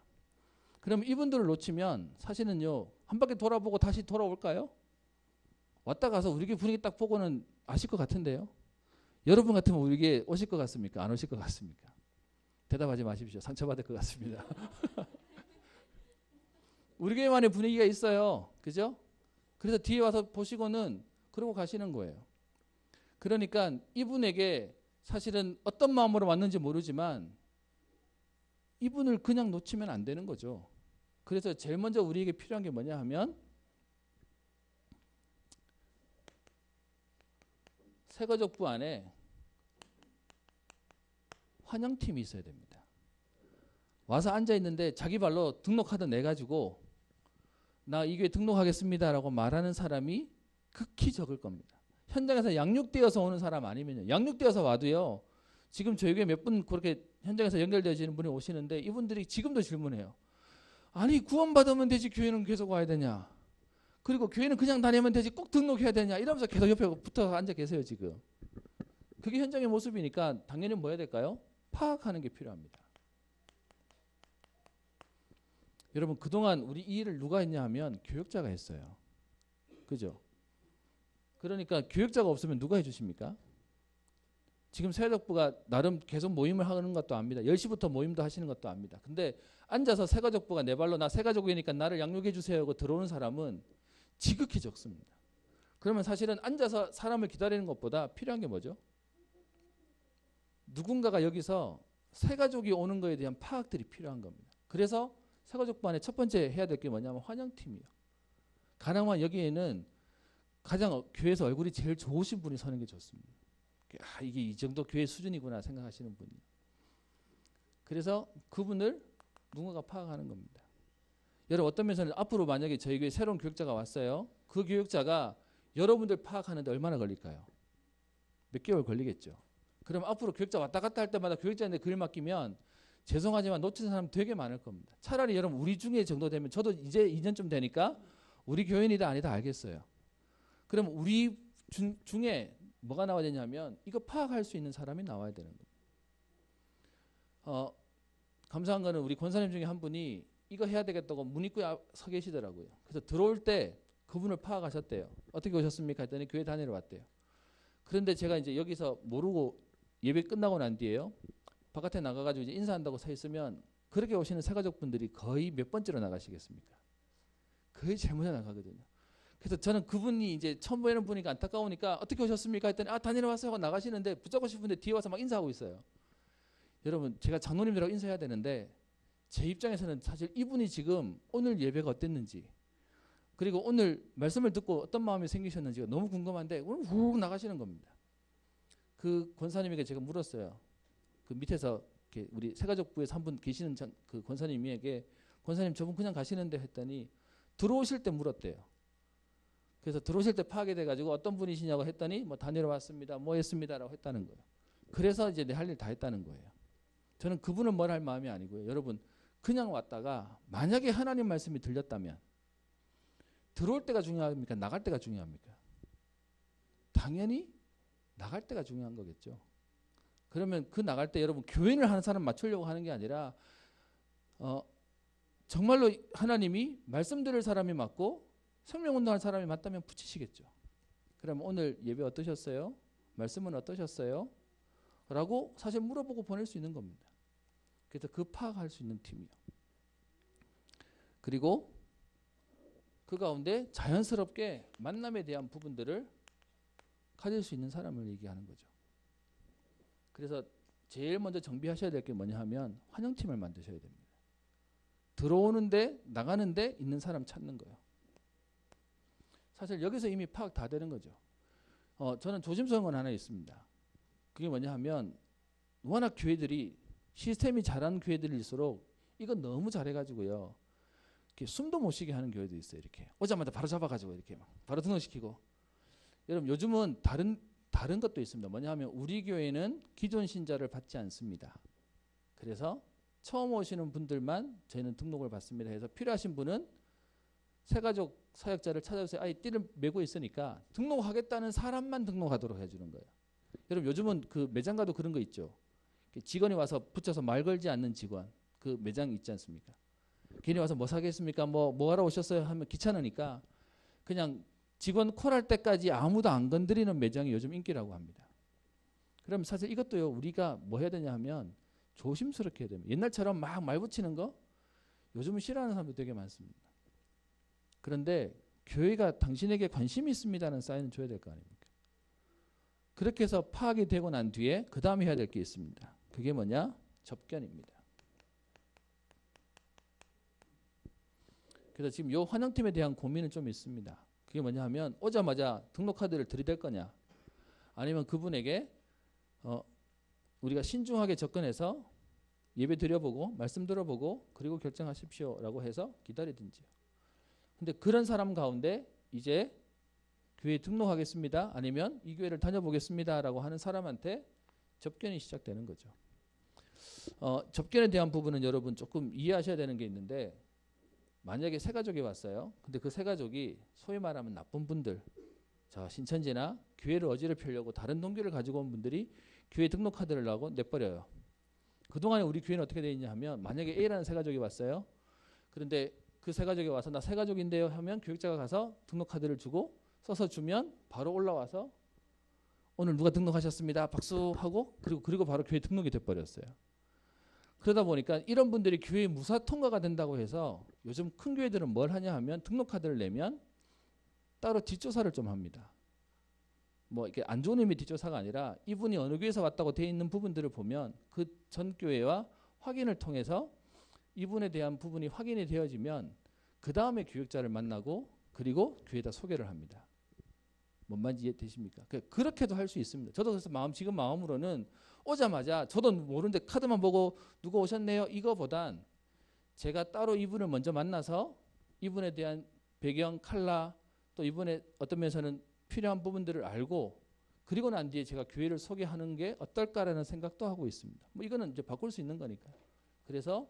S1: 그럼 이분들을 놓치면 사실은요. 한 바퀴 돌아보고 다시 돌아올까요? 왔다 가서 우리 교회 분위기 딱 보고는 아실 것 같은데요. 여러분 같으면 우리 교회 오실 것 같습니까? 안 오실 것 같습니까? 대답하지 마십시오. 상처받을 것 같습니다. 우리 교회만의 분위기가 있어요. 그죠? 그래서 뒤에 와서 보시고는 그러고 가시는 거예요. 그러니까 이분에게 사실은 어떤 마음으로 왔는지 모르지만 이분을 그냥 놓치면 안 되는 거죠. 그래서 제일 먼저 우리에게 필요한 게 뭐냐 하면 새가족부 안에 환영팀이 있어야 됩니다. 와서 앉아있는데 자기 발로 등록카드 내가지고 나 이 교회 등록하겠습니다라고 말하는 사람이 극히 적을 겁니다. 현장에서 양육되어서 오는 사람 아니면요. 양육되어서 와도요. 지금 저희 교회 몇 분 그렇게 현장에서 연결되어지는 분이 오시는데 이분들이 지금도 질문해요. 아니 구원받으면 되지 교회는 계속 와야 되냐. 그리고 교회는 그냥 다니면 되지 꼭 등록해야 되냐. 이러면서 계속 옆에 붙어 앉아 계세요 지금. 그게 현장의 모습이니까 당연히 뭐 해야 될까요? 파악하는 게 필요합니다. 여러분 그동안 우리 이 일을 누가 했냐 하면 교육자가 했어요. 그죠? 그러니까 교육자가 없으면 누가 해주십니까? 지금 새가족부가 나름 계속 모임을 하는 것도 압니다. 10시부터 모임도 하시는 것도 압니다. 근데 앉아서 새가족부가 내 발로 나 새가족이니까 나를 양육해 주세요 하고 들어오는 사람은 지극히 적습니다. 그러면 사실은 앉아서 사람을 기다리는 것보다 필요한 게 뭐죠? 누군가가 여기서 새가족이 오는 거에 대한 파악들이 필요한 겁니다. 그래서 새가족부 안에 첫 번째 해야 될 게 뭐냐면 환영팀이요. 가능한 여기에는 가장 교회에서 얼굴이 제일 좋으신 분이 서는 게 좋습니다. 아, 이게 이 정도 교회 수준이구나 생각하시는 분이. 그래서 그분을 누군가 파악하는 겁니다. 여러분 어떤 면에서는 앞으로 만약에 저희 교회 새로운 교육자가 왔어요. 그 교육자가 여러분들 파악하는데 얼마나 걸릴까요? 몇 개월 걸리겠죠. 그럼 앞으로 교육자 왔다 갔다 할 때마다 교육자한테 글 맡기면 죄송하지만 놓치는 사람 되게 많을 겁니다. 차라리 여러분 우리 중에 정도 되면 저도 이제 2년쯤 되니까 우리 교인이다 아니다 알겠어요. 그럼 우리 중에 뭐가 나와야 되냐면 이거 파악할 수 있는 사람이 나와야 되는 거예요. 감사한 거는 우리 권사님 중에 한 분이 이거 해야 되겠다고 문 입구에 서 계시더라고요. 그래서 들어올 때 그분을 파악하셨대요. 어떻게 오셨습니까? 했더니 교회 다니러 왔대요. 그런데 제가 이제 여기서 모르고 예배 끝나고 난 뒤에요. 바깥에 나가가지고 이제 인사한다고 서 있으면 그렇게 오시는 새가족분들이 거의 몇 번째로 나가시겠습니까? 거의 제일 먼저 나가거든요. 그래서 저는 그분이 이제 처음 보이는 분이니까 안타까우니까 어떻게 오셨습니까? 했더니 다니러 왔어요 하고 나가시는데 붙잡고 싶은데 뒤에 와서 막 인사하고 있어요. 여러분 제가 장로님들하고 인사해야 되는데 제 입장에서는 사실 이분이 지금 오늘 예배가 어땠는지 그리고 오늘 말씀을 듣고 어떤 마음이 생기셨는지가 너무 궁금한데 오늘 훅 나가시는 겁니다. 그 권사님에게 제가 물었어요. 그 밑에서 이렇게 우리 새가족부에서 한 분 계시는 그 권사님에게 권사님 저분 그냥 가시는데 했더니 들어오실 때 물었대요. 그래서 들어오실 때 파악이 돼가지고 어떤 분이시냐고 했더니 뭐 다니러 왔습니다. 뭐 했습니다라고 했다는 거예요. 그래서 이제 내 할 일 다 했다는 거예요. 저는 그분은 뭘 할 마음이 아니고요. 여러분 그냥 왔다가 만약에 하나님 말씀이 들렸다면 들어올 때가 중요합니까? 나갈 때가 중요합니까? 당연히 나갈 때가 중요한 거겠죠. 그러면 그 나갈 때 여러분 교인을 하는 사람 맞추려고 하는 게 아니라 정말로 하나님이 말씀드릴 사람이 맞고 생명운동할 사람이 맞다면 붙이시겠죠. 그럼 오늘 예배 어떠셨어요? 말씀은 어떠셨어요? 라고 사실 물어보고 보낼 수 있는 겁니다. 그래서 그 파악할 수 있는 팀이요. 그리고 그 가운데 자연스럽게 만남에 대한 부분들을 가질 수 있는 사람을 얘기하는 거죠. 그래서 제일 먼저 정비하셔야 될 게 뭐냐 하면 환영팀을 만드셔야 됩니다. 들어오는데 나가는데 있는 사람 찾는 거예요. 사실 여기서 이미 파악 다 되는 거죠. 저는 조심스러운 건 하나 있습니다. 그게 뭐냐 하면 워낙 교회들이 시스템이 잘하는 교회들일수록 이건 너무 잘해가지고요. 이렇게 숨도 못 쉬게 하는 교회도 있어요. 이렇게 오자마자 바로 잡아가지고 이렇게 막 바로 등록시키고. 여러분 요즘은 다른 것도 있습니다. 뭐냐 하면 우리 교회는 기존 신자를 받지 않습니다. 그래서 처음 오시는 분들만 저희는 등록을 받습니다. 해서 필요하신 분은 새가족 사역자를 찾아주세요. 띠를 메고 있으니까 등록하겠다는 사람만 등록하도록 해주는 거예요. 여러분 요즘은 그 매장 가도 그런 거 있죠. 직원이 와서 붙여서 말 걸지 않는 직원 그 매장 있지 않습니까? 괜히 와서 뭐 사겠습니까? 뭐 하러 오셨어요? 하면 귀찮으니까 그냥 직원 콜할 때까지 아무도 안 건드리는 매장이 요즘 인기라고 합니다. 그럼 사실 이것도요 우리가 뭐 해야 되냐 하면 조심스럽게 해야 됩니다. 옛날처럼 막 말 붙이는 거 요즘은 싫어하는 사람도 되게 많습니다. 그런데 교회가 당신에게 관심이 있습니다는 사인을 줘야 될 거 아닙니까? 그렇게 해서 파악이 되고 난 뒤에 그 다음에 해야 될 게 있습니다. 그게 뭐냐? 접견입니다. 그래서 지금 이 환영팀에 대한 고민은 좀 있습니다. 그게 뭐냐 하면 오자마자 등록카드를 들이댈 거냐 아니면 그분에게 우리가 신중하게 접근해서 예배 드려보고 말씀 들어보고 그리고 결정하십시오라고 해서 기다리든지요. 근데 그런 사람 가운데 이제 교회에 등록하겠습니다. 아니면 이 교회를 다녀보겠습니다라고 하는 사람한테 접견이 시작되는 거죠. 접견에 대한 부분은 여러분 조금 이해하셔야 되는 게 있는데 만약에 새 가족이 왔어요. 근데 그 새 가족이 소위 말하면 나쁜 분들 저 신천지나 교회를 어지럽히려고 다른 동기를 가지고 온 분들이 교회 등록 카드를 나고 내버려요. 그동안에 우리 교회는 어떻게 되어 있냐 하면 만약에 A라는 새 가족이 왔어요. 그런데 그 새 가족이 와서 나 새 가족인데요 하면 교육자가 가서 등록 카드를 주고 써서 주면 바로 올라와서 오늘 누가 등록하셨습니다. 박수하고 그리고 바로 교회 등록이 돼버렸어요. 그러다 보니까 이런 분들이 교회 무사 통과가 된다고 해서 요즘 큰 교회들은 뭘 하냐 하면 등록 카드를 내면 따로 뒷조사를 좀 합니다. 뭐 이렇게 안 좋은 의미 뒷조사가 아니라 이분이 어느 교회에서 왔다고 되어 있는 부분들을 보면 그 전 교회와 확인을 통해서 이분에 대한 부분이 확인이 되어지면 그 다음에 교육자를 만나고 그리고 교회에다 소개를 합니다. 뭔 말인지 이해되십니까? 그렇게도 할 수 있습니다. 저도 그래서 지금 마음으로는 오자마자 저도 모르는데 카드만 보고 누가 오셨네요 이거보단 제가 따로 이분을 먼저 만나서 이분에 대한 배경, 컬러 또 이분의 어떤 면에서는 필요한 부분들을 알고 그리고 난 뒤에 제가 교회를 소개하는 게 어떨까라는 생각도 하고 있습니다. 뭐 이거는 이제 바꿀 수 있는 거니까요. 그래서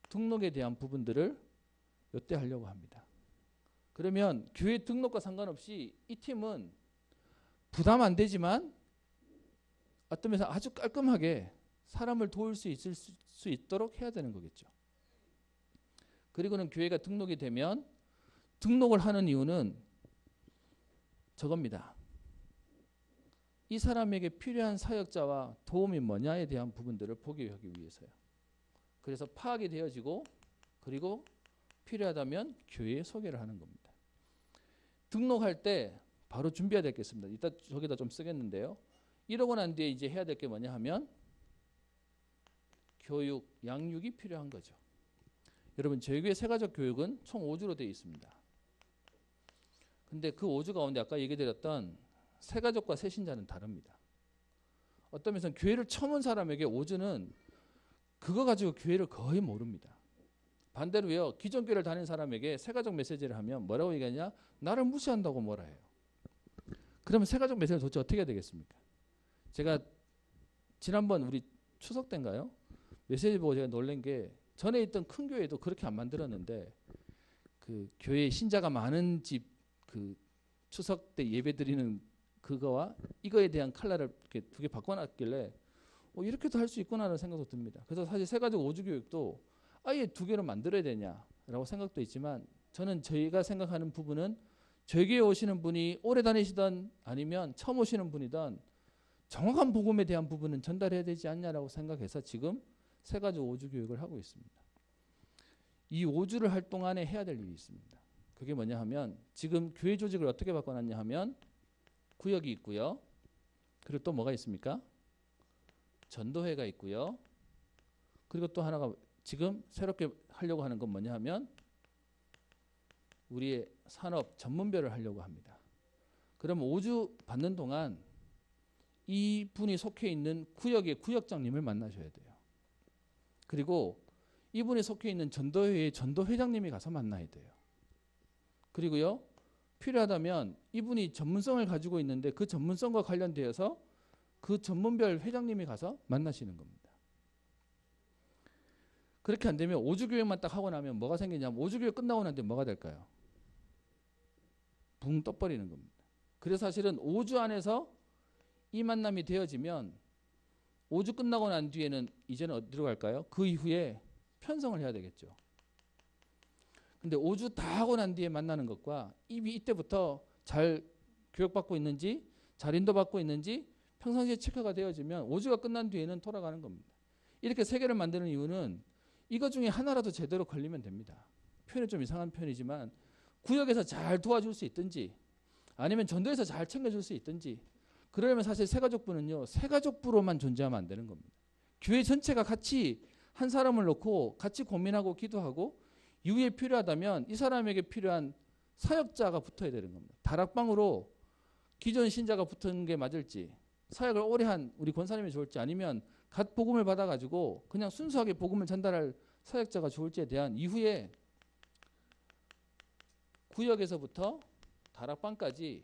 S1: 등록에 대한 부분들을 이때 하려고 합니다. 그러면 교회 등록과 상관없이 이 팀은 부담 안 되지만 어떤 면에서 아주 깔끔하게 사람을 도울 수 있을 수 있도록 해야 되는 거겠죠. 그리고는 교회가 등록이 되면 등록을 하는 이유는 저겁니다. 이 사람에게 필요한 사역자와 도움이 뭐냐에 대한 부분들을 보기 위해서요. 그래서 파악이 되어지고 그리고 필요하다면 교회에 소개를 하는 겁니다. 등록할 때 바로 준비해야 될 게 있습니다. 이따 저기다 좀 쓰겠는데요. 이러고 난 뒤에 이제 해야 될 게 뭐냐 하면 교육, 양육이 필요한 거죠. 여러분 저희 교회 세가족 교육은 총 5주로 되어 있습니다. 근데 그 5주 가운데 아까 얘기 드렸던 세가족과 새신자는 다릅니다. 어떤 면에서는 교회를 처음 온 사람에게 5주는 그거 가지고 교회를 거의 모릅니다. 반대로요. 기존 교회를 다니는 사람에게 세가족 메시지를 하면 뭐라고 얘기하냐? 나를 무시한다고 뭐라 해요. 그러면 세가족 메시지를 도대체 어떻게 해야 되겠습니까? 제가 지난번 우리 추석 때인가요? 메시지 보고 제가 놀란 게 전에 있던 큰 교회도 그렇게 안 만들었는데 그 교회 신자가 많은 집 그 추석 때 예배 드리는 그거와 이거에 대한 컬러를 이렇게 두 개 바꿔놨길래 이렇게도 할 수 있구나라는 생각도 듭니다. 그래서 사실 세가족 5주 교육도 아예 두 개로 만들어야 되냐라고 생각도 있지만 저는 저희가 생각하는 부분은 저희 교회에 오시는 분이 오래 다니시던 아니면 처음 오시는 분이든 정확한 복음에 대한 부분은 전달해야 되지 않냐라고 생각해서 지금 세가족 5주 교육을 하고 있습니다. 이 5주를 할 동안에 해야 될 일이 있습니다. 그게 뭐냐 하면 지금 교회 조직을 어떻게 바꿔놨냐 하면 구역이 있고요. 그리고 또 뭐가 있습니까? 전도회가 있고요. 그리고 또 하나가 지금 새롭게 하려고 하는 건 뭐냐 하면 우리의 산업 전문별을 하려고 합니다. 그럼 5주 받는 동안 이 분이 속해 있는 구역의 구역장님을 만나셔야 돼요. 그리고 이분이 속해 있는 전도회의 전도회장님이 가서 만나야 돼요. 그리고요. 필요하다면 이분이 전문성을 가지고 있는데 그 전문성과 관련되어서 그 전문별 회장님이 가서 만나시는 겁니다. 그렇게 안 되면 5주 교육만 딱 하고 나면 뭐가 생기냐면 5주 교육 끝나고 난 뒤에 뭐가 될까요? 붕 떠버리는 겁니다. 그래서 사실은 5주 안에서 이 만남이 되어지면 5주 끝나고 난 뒤에는 이제는 어디로 갈까요? 그 이후에 편성을 해야 되겠죠. 근데 5주 다 하고 난 뒤에 만나는 것과 이때부터 잘 교육받고 있는지 잘 인도받고 있는지 평상시에 체크가 되어지면 5주가 끝난 뒤에는 돌아가는 겁니다. 이렇게 세 개를 만드는 이유는 이것 중에 하나라도 제대로 걸리면 됩니다. 표현이 좀 이상한 표현이지만 구역에서 잘 도와줄 수 있든지 아니면 전도에서 잘 챙겨줄 수 있든지 그러려면 사실 세가족부는요. 세가족부로만 존재하면 안 되는 겁니다. 교회 전체가 같이 한 사람을 놓고 같이 고민하고 기도하고 이후에 필요하다면 이 사람에게 필요한 사역자가 붙어야 되는 겁니다. 다락방으로 기존 신자가 붙은 게 맞을지 사역을 오래 한 우리 권사님이 좋을지 아니면 갓 복음을 받아가지고 그냥 순수하게 복음을 전달할 사역자가 좋을지에 대한 이후에 구역에서부터 다락방까지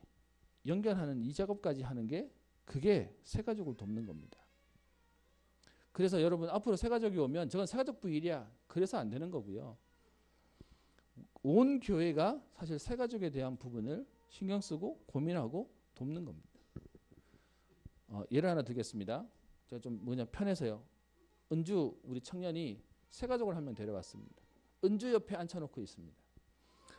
S1: 연결하는 이 작업까지 하는 게 그게 세가족을 돕는 겁니다. 그래서 여러분 앞으로 세가족이 오면 저건 세가족부 일이야. 그래서 안 되는 거고요. 온 교회가 사실 세가족에 대한 부분을 신경 쓰고 고민하고 돕는 겁니다. 예를 하나 드리겠습니다. 제가 좀 편해서요. 은주 우리 청년이 세가족을 한 명 데려왔습니다. 은주 옆에 앉혀놓고 있습니다.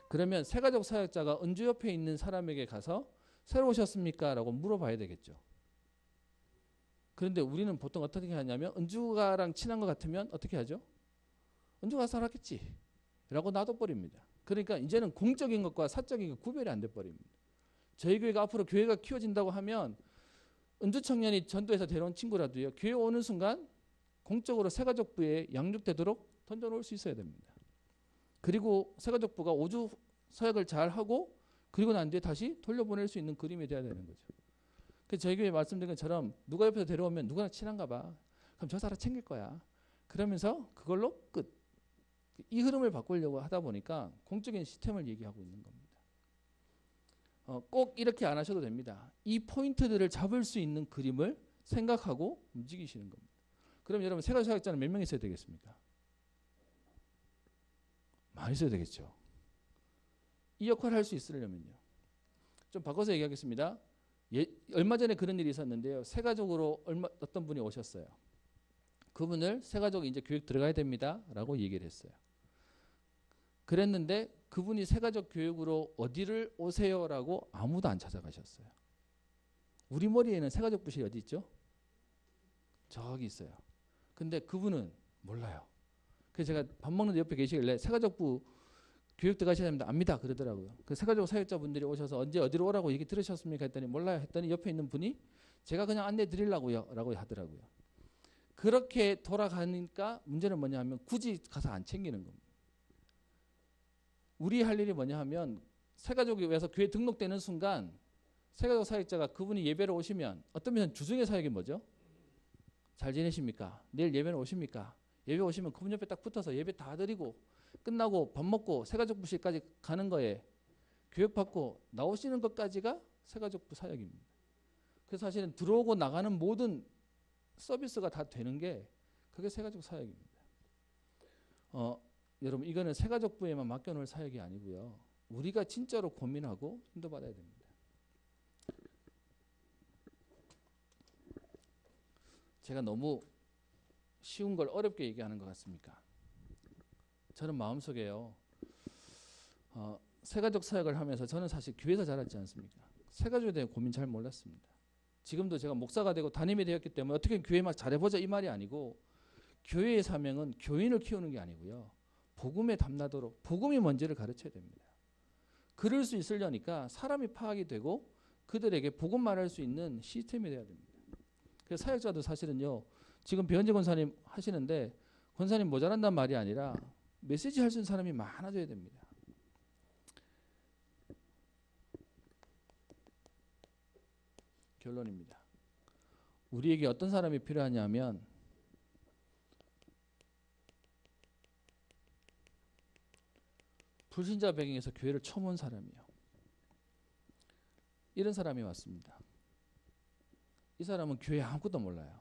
S1: 그러면 세가족 사역자가 은주 옆에 있는 사람에게 가서 새로 오셨습니까? 라고 물어봐야 되겠죠. 그런데 우리는 보통 어떻게 하냐면 은주가랑 친한 것 같으면 어떻게 하죠? 은주가 살았겠지 라고 놔둬버립니다. 그러니까 이제는 공적인 것과 사적인 것 구별이 안 돼버립니다. 저희 교회가 앞으로 교회가 키워진다고 하면 은주 청년이 전도에서 데려온 친구라도요. 교회 오는 순간 공적으로 세가족부에 양육되도록 던져놓을 수 있어야 됩니다. 그리고 세가족부가 5주 사역을 잘하고 그리고 난 뒤에 다시 돌려보낼 수 있는 그림이 돼야 되는 거죠. 그래서 저희 교회 말씀드린 것처럼 누가 옆에서 데려오면 누구나 친한가 봐. 그럼 저 사람 챙길 거야. 그러면서 그걸로 끝. 이 흐름을 바꾸려고 하다 보니까 공적인 시스템을 얘기하고 있는 겁니다. 꼭 이렇게 안 하셔도 됩니다. 이 포인트들을 잡을 수 있는 그림을 생각하고 움직이시는 겁니다. 그럼 여러분 세가족 사역자는 몇 명 있어야 되겠습니까? 많이 있어야 되겠죠. 이 역할을 할 수 있으려면요. 좀 바꿔서 얘기하겠습니다. 얼마 전에 그런 일이 있었는데요. 세가족으로 어떤 분이 오셨어요. 그분을 세가족 이제 교육 들어가야 됩니다라고 얘기를 했어요. 그랬는데 그분이 세가족 교육으로 어디를 오세요라고 아무도 안 찾아가셨어요. 우리 머리에는 새가족 부실이 어디 있죠? 저기 있어요. 근데 그분은 몰라요. 그래서 제가 밥 먹는데 옆에 계시길래 새가족부 교육 들어가셔야 됩니다. 압니다. 그러더라고요. 그 새가족 사역자분들이 오셔서 언제 어디로 오라고 얘기 들으셨습니까? 했더니 몰라요. 했더니 옆에 있는 분이 제가 그냥 안내 드리려고요. 라고 하더라고요. 그렇게 돌아가니까 문제는 뭐냐 하면 굳이 가서 안 챙기는 겁니다. 우리 할 일이 뭐냐 하면 새가족이 와서 교회 등록되는 순간 새가족 사역자가 그분이 예배를 오시면 어떤 면은 주중의 사역이 뭐죠? 잘 지내십니까? 내일 예배는 오십니까? 예배 오시면 그분 옆에 딱 붙어서 예배 다 드리고 끝나고 밥 먹고 새가족부실까지 가는 거에 교육받고 나오시는 것까지가 새가족부 사역입니다. 그래서 사실은 들어오고 나가는 모든 서비스가 다 되는 게 그게 새가족 사역입니다. 여러분 이거는 새가족부에만 맡겨놓을 사역이 아니고요. 우리가 진짜로 고민하고 인도받아야 됩니다. 제가 너무 쉬운 걸 어렵게 얘기하는 것 같습니까? 저는 마음속에요. 새가족 사역을 하면서 저는 사실 교회에서 자랐지 않습니까? 새가족에 대한 고민 잘 몰랐습니다. 지금도 제가 목사가 되고 담임이 되었기 때문에 어떻게 교회 막 잘해보자 이 말이 아니고 교회의 사명은 교인을 키우는 게 아니고요. 복음에 담나도록 복음이 뭔지를 가르쳐야 됩니다. 그럴 수 있으려니까 사람이 파악이 되고 그들에게 복음 말할 수 있는 시스템이 돼야 됩니다. 그래서 사역자도 사실은요. 지금 배현재 권사님 하시는데 권사님 모자란단 말이 아니라 메시지 할 수 있는 사람이 많아져야 됩니다. 결론입니다. 우리에게 어떤 사람이 필요하냐면 불신자 배경에서 교회를 처음 온 사람이요. 이런 사람이 왔습니다. 이 사람은 교회 아무것도 몰라요.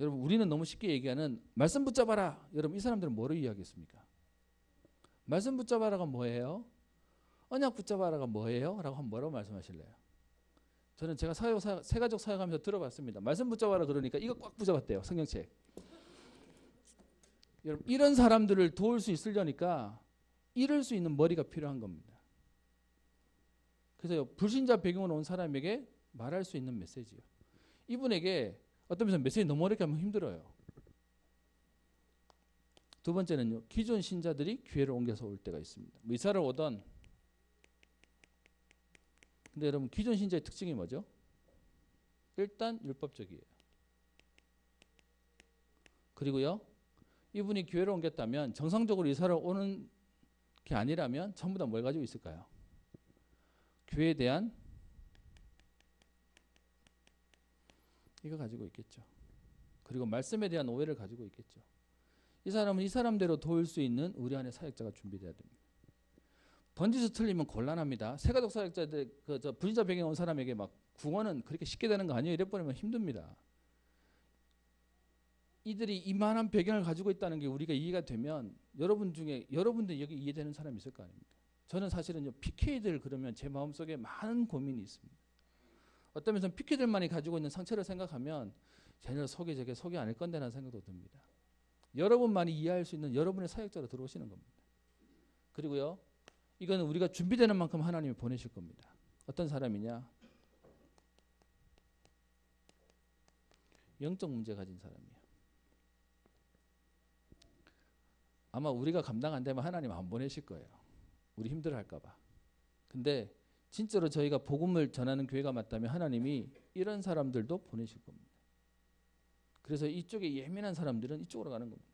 S1: 여러분 우리는 너무 쉽게 얘기하는 말씀 붙잡아라. 여러분 이 사람들은 뭐로 이해하겠습니까? 말씀 붙잡아라가 뭐예요? 언약 붙잡아라가 뭐예요? 라고 하면 뭐라고 말씀하실래요? 저는 제가 새가족 사역하면서 들어봤습니다. 말씀 붙잡아라 그러니까 이거 꽉 붙잡았대요. 성경책. 여러분 이런 사람들을 도울 수 있으려니까 이럴 수 있는 머리가 필요한 겁니다. 그래서 불신자 배경으로 온 사람에게 말할 수 있는 메시지요. 이분에게 어떤 면에서 메시지 너무 어렵게 하면 힘들어요. 두 번째는요. 기존 신자들이 교회를 옮겨서 올 때가 있습니다. 뭐 이사를 오던 근데 여러분 기존 신자의 특징이 뭐죠? 일단 율법적이에요. 그리고요. 이분이 교회를 옮겼다면 정상적으로 이사를 오는 게 아니라면 전부 다 뭘 가지고 있을까요? 교회에 대한 이거 가지고 있겠죠. 그리고 말씀에 대한 오해를 가지고 있겠죠. 이 사람은 이 사람대로 도울 수 있는 우리 안에 사역자가 준비돼야 됩니다. 번지수 틀리면 곤란합니다. 새가족 사역자들 불신자 배경에 온 사람에게 막 구원은 그렇게 쉽게 되는 거 아니에요. 이래버리면 힘듭니다. 이들이 이만한 배경을 가지고 있다는 게 우리가 이해가 되면 여러분 중에 여러분들 여기 이해되는 사람이 있을 거 아닙니까? 저는 사실은요 PK들 그러면 제 마음속에 많은 고민이 있습니다. 어떤 면에서 PK들만이 가지고 있는 상처를 생각하면 쟤네를 속이 저게 속이 아닐 건데라는 생각도 듭니다. 여러분만이 이해할 수 있는 여러분의 사역자로 들어오시는 겁니다. 그리고요 이거는 우리가 준비되는 만큼 하나님이 보내실 겁니다. 어떤 사람이냐? 영적 문제 가진 사람이에요. 아마 우리가 감당 안 되면 하나님 안 보내실 거예요. 우리 힘들어할까 봐. 근데 진짜로 저희가 복음을 전하는 교회가 맞다면 하나님이 이런 사람들도 보내실 겁니다. 그래서 이쪽에 예민한 사람들은 이쪽으로 가는 겁니다.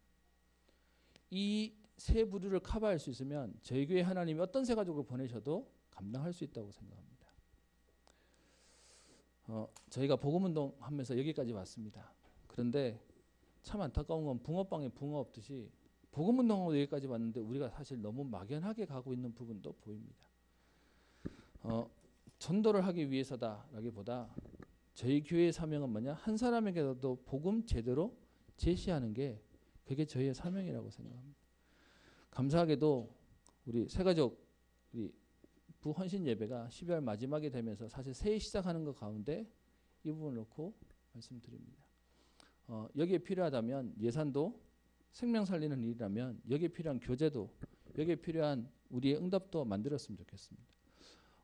S1: 이 세 부류를 커버할 수 있으면 저희 교회 하나님이 어떤 새 가족을 보내셔도 감당할 수 있다고 생각합니다. 저희가 복음운동 하면서 여기까지 왔습니다. 그런데 참 안타까운 건 붕어빵에 붕어 없듯이 복음운동하고 여기까지 왔는데 우리가 사실 너무 막연하게 가고 있는 부분도 보입니다. 전도를 하기 위해서다라기보다 저희 교회의 사명은 뭐냐? 한 사람에게도 복음 제대로 제시하는 게 그게 저희의 사명이라고 생각합니다. 감사하게도 우리 새가족 우리 부헌신 예배가 12월 마지막이 되면서 사실 새해 시작하는 것 가운데 이 부분을 놓고 말씀드립니다. 여기에 필요하다면 예산도 생명 살리는 일이라면 여기에 필요한 교재도 여기에 필요한 우리의 응답도 만들었으면 좋겠습니다.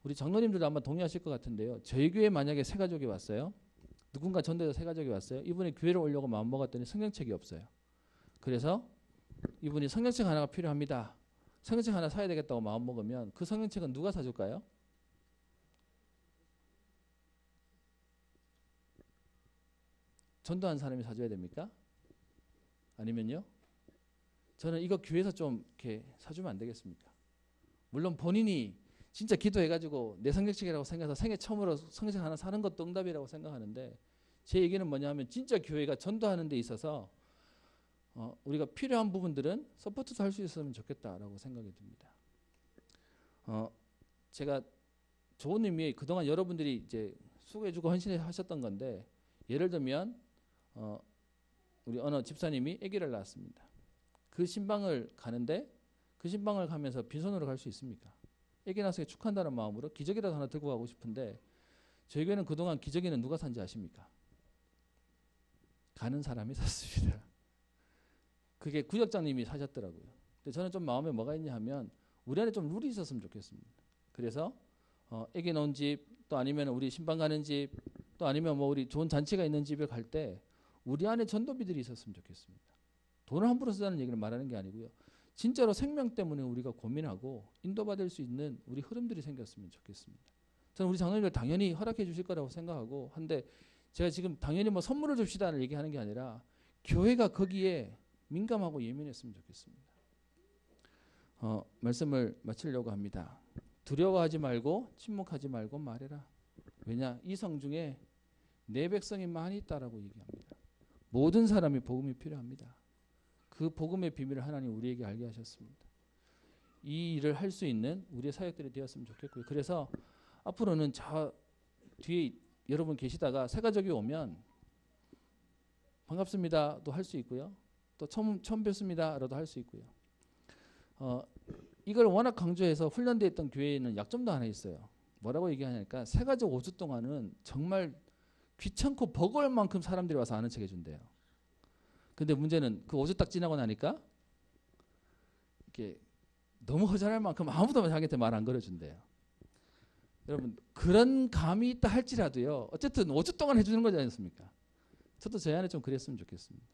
S1: 우리 장로님들도 아마 동의하실 것 같은데요. 저희 교회 만약에 새 가족이 왔어요. 누군가 전도해서 새 가족이 왔어요. 이분이 교회를 오려고 마음먹었더니 성경책이 없어요. 그래서 이분이 성경책 하나가 필요합니다. 성경책 하나 사야 되겠다고 마음먹으면 그 성경책은 누가 사줄까요? 전도한 사람이 사줘야 됩니까? 아니면요? 저는 이거 교회에서 좀 이렇게 사주면 안 되겠습니까? 물론 본인이 진짜 기도해가지고 내 성경책이라고 생각해서 생애 처음으로 성경책 하나 사는 것도 응답이라고 생각하는데 제 얘기는 뭐냐면 진짜 교회가 전도하는 데 있어서 우리가 필요한 부분들은 서포트도 할 수 있으면 좋겠다라고 생각이 듭니다. 제가 좋은 의미의 그동안 여러분들이 이제 수고해주고 헌신하셨던 건데 예를 들면 우리 어느 집사님이 아기를 낳았습니다. 그 신방을 가는데 그 신방을 가면서 빈손으로 갈 수 있습니까? 아기 낳아서 축하한다는 마음으로 기저귀라도 하나 들고 가고 싶은데 저희 교회는 그동안 기저귀는 누가 산지 아십니까? 가는 사람이 샀습니다. 그게 구역장님이 사셨더라고요. 근데 저는 좀 마음에 뭐가 있냐 하면 우리 안에 좀 룰이 있었으면 좋겠습니다. 그래서 아기 낳은 집 또 아니면 우리 신방 가는 집 또 아니면 뭐 우리 좋은 잔치가 있는 집에 갈 때 우리 안에 전도비들이 있었으면 좋겠습니다. 돈을 함부로 쓰자는 얘기를 말하는 게 아니고요. 진짜로 생명 때문에 우리가 고민하고 인도받을 수 있는 우리 흐름들이 생겼으면 좋겠습니다. 저는 우리 장로님들 당연히 허락해 주실 거라고 생각하고 한데 제가 지금 당연히 뭐 선물을 줍시다를 얘기하는 게 아니라 교회가 거기에 민감하고 예민했으면 좋겠습니다. 말씀을 마치려고 합니다. 두려워하지 말고 침묵하지 말고 말해라. 왜냐? 이 성 중에 내 백성이 많이 있다라고 얘기합니다. 모든 사람이 복음이 필요합니다. 그 복음의 비밀을 하나님 우리에게 알게 하셨습니다. 이 일을 할 수 있는 우리의 사역들이 되었으면 좋겠고요. 그래서 앞으로는 저 뒤에 여러분 계시다가 새 가족이 오면 반갑습니다도 할 수 있고요. 또 처음 뵙습니다라도 할 수 있고요. 이걸 워낙 강조해서 훈련되어 있던 교회에는 약점도 하나 있어요. 뭐라고 얘기하냐니까 새 가족 5주 동안은 정말 귀찮고 버거울 만큼 사람들이 와서 아는 척 해준대요. 근데 문제는 그 5주 딱 지나고 나니까 이렇게 너무 허전할 만큼 아무도 자기한테 말 안 걸어준대요. 여러분 그런 감이 있다 할지라도요. 어쨌든 5주 동안 해주는 거지 않습니까? 저도 제 안에 좀 그랬으면 좋겠습니다.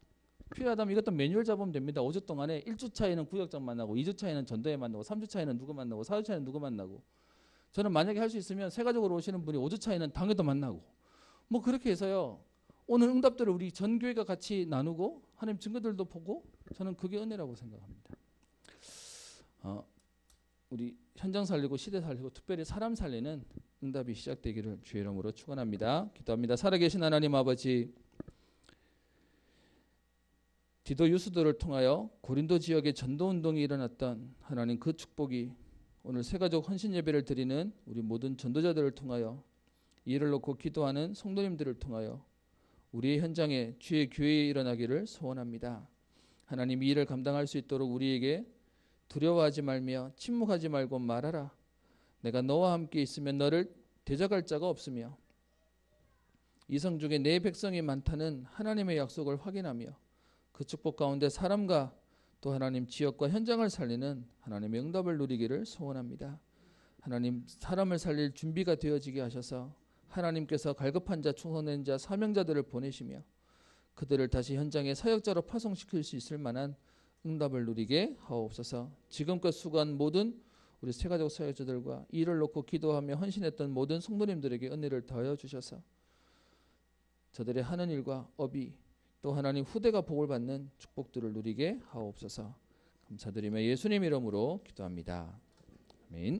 S1: 필요하다면 이것도 매뉴얼 잡으면 됩니다. 5주 동안에 1주 차에는 구역장 만나고 2주 차에는 전도회 만나고 3주 차에는 누구 만나고 4주 차에는 누구 만나고 저는 만약에 할 수 있으면 새 가족으로 오시는 분이 5주 차에는 당회도 만나고 뭐 그렇게 해서요. 오늘 응답들을 우리 전 교회가 같이 나누고 하나님 증거들도 보고 저는 그게 은혜라고 생각합니다. 우리 현장 살리고 시대 살리고 특별히 사람 살리는 응답이 시작되기를 주의 이름으로 축원합니다. 기도합니다. 살아계신 하나님 아버지 디도 유수도를 통하여 고린도 지역에 전도운동이 일어났던 하나님 그 축복이 오늘 새가족 헌신 예배를 드리는 우리 모든 전도자들을 통하여 이 일을 놓고 기도하는 성도님들을 통하여 우리의 현장에 주의 교회에 일어나기를 소원합니다. 하나님 이 일을 감당할 수 있도록 우리에게 두려워하지 말며 침묵하지 말고 말하라. 내가 너와 함께 있으면 너를 대적할 자가 없으며 이성 중에 내 백성이 많다는 하나님의 약속을 확인하며 그 축복 가운데 사람과 또 하나님 지역과 현장을 살리는 하나님의 응답을 누리기를 소원합니다. 하나님 사람을 살릴 준비가 되어지게 하셔서 하나님께서 갈급한 자, 충성된 자, 사명자들을 보내시며 그들을 다시 현장의 사역자로 파송시킬 수 있을 만한 응답을 누리게 하옵소서. 지금껏 수고한 모든 우리 새가족 사역자들과 이를 놓고 기도하며 헌신했던 모든 성도님들에게 은혜를 더하여 주셔서 저들의 하는 일과 업이 또 하나님 후대가 복을 받는 축복들을 누리게 하옵소서. 감사드리며 예수님 이름으로 기도합니다. 아멘.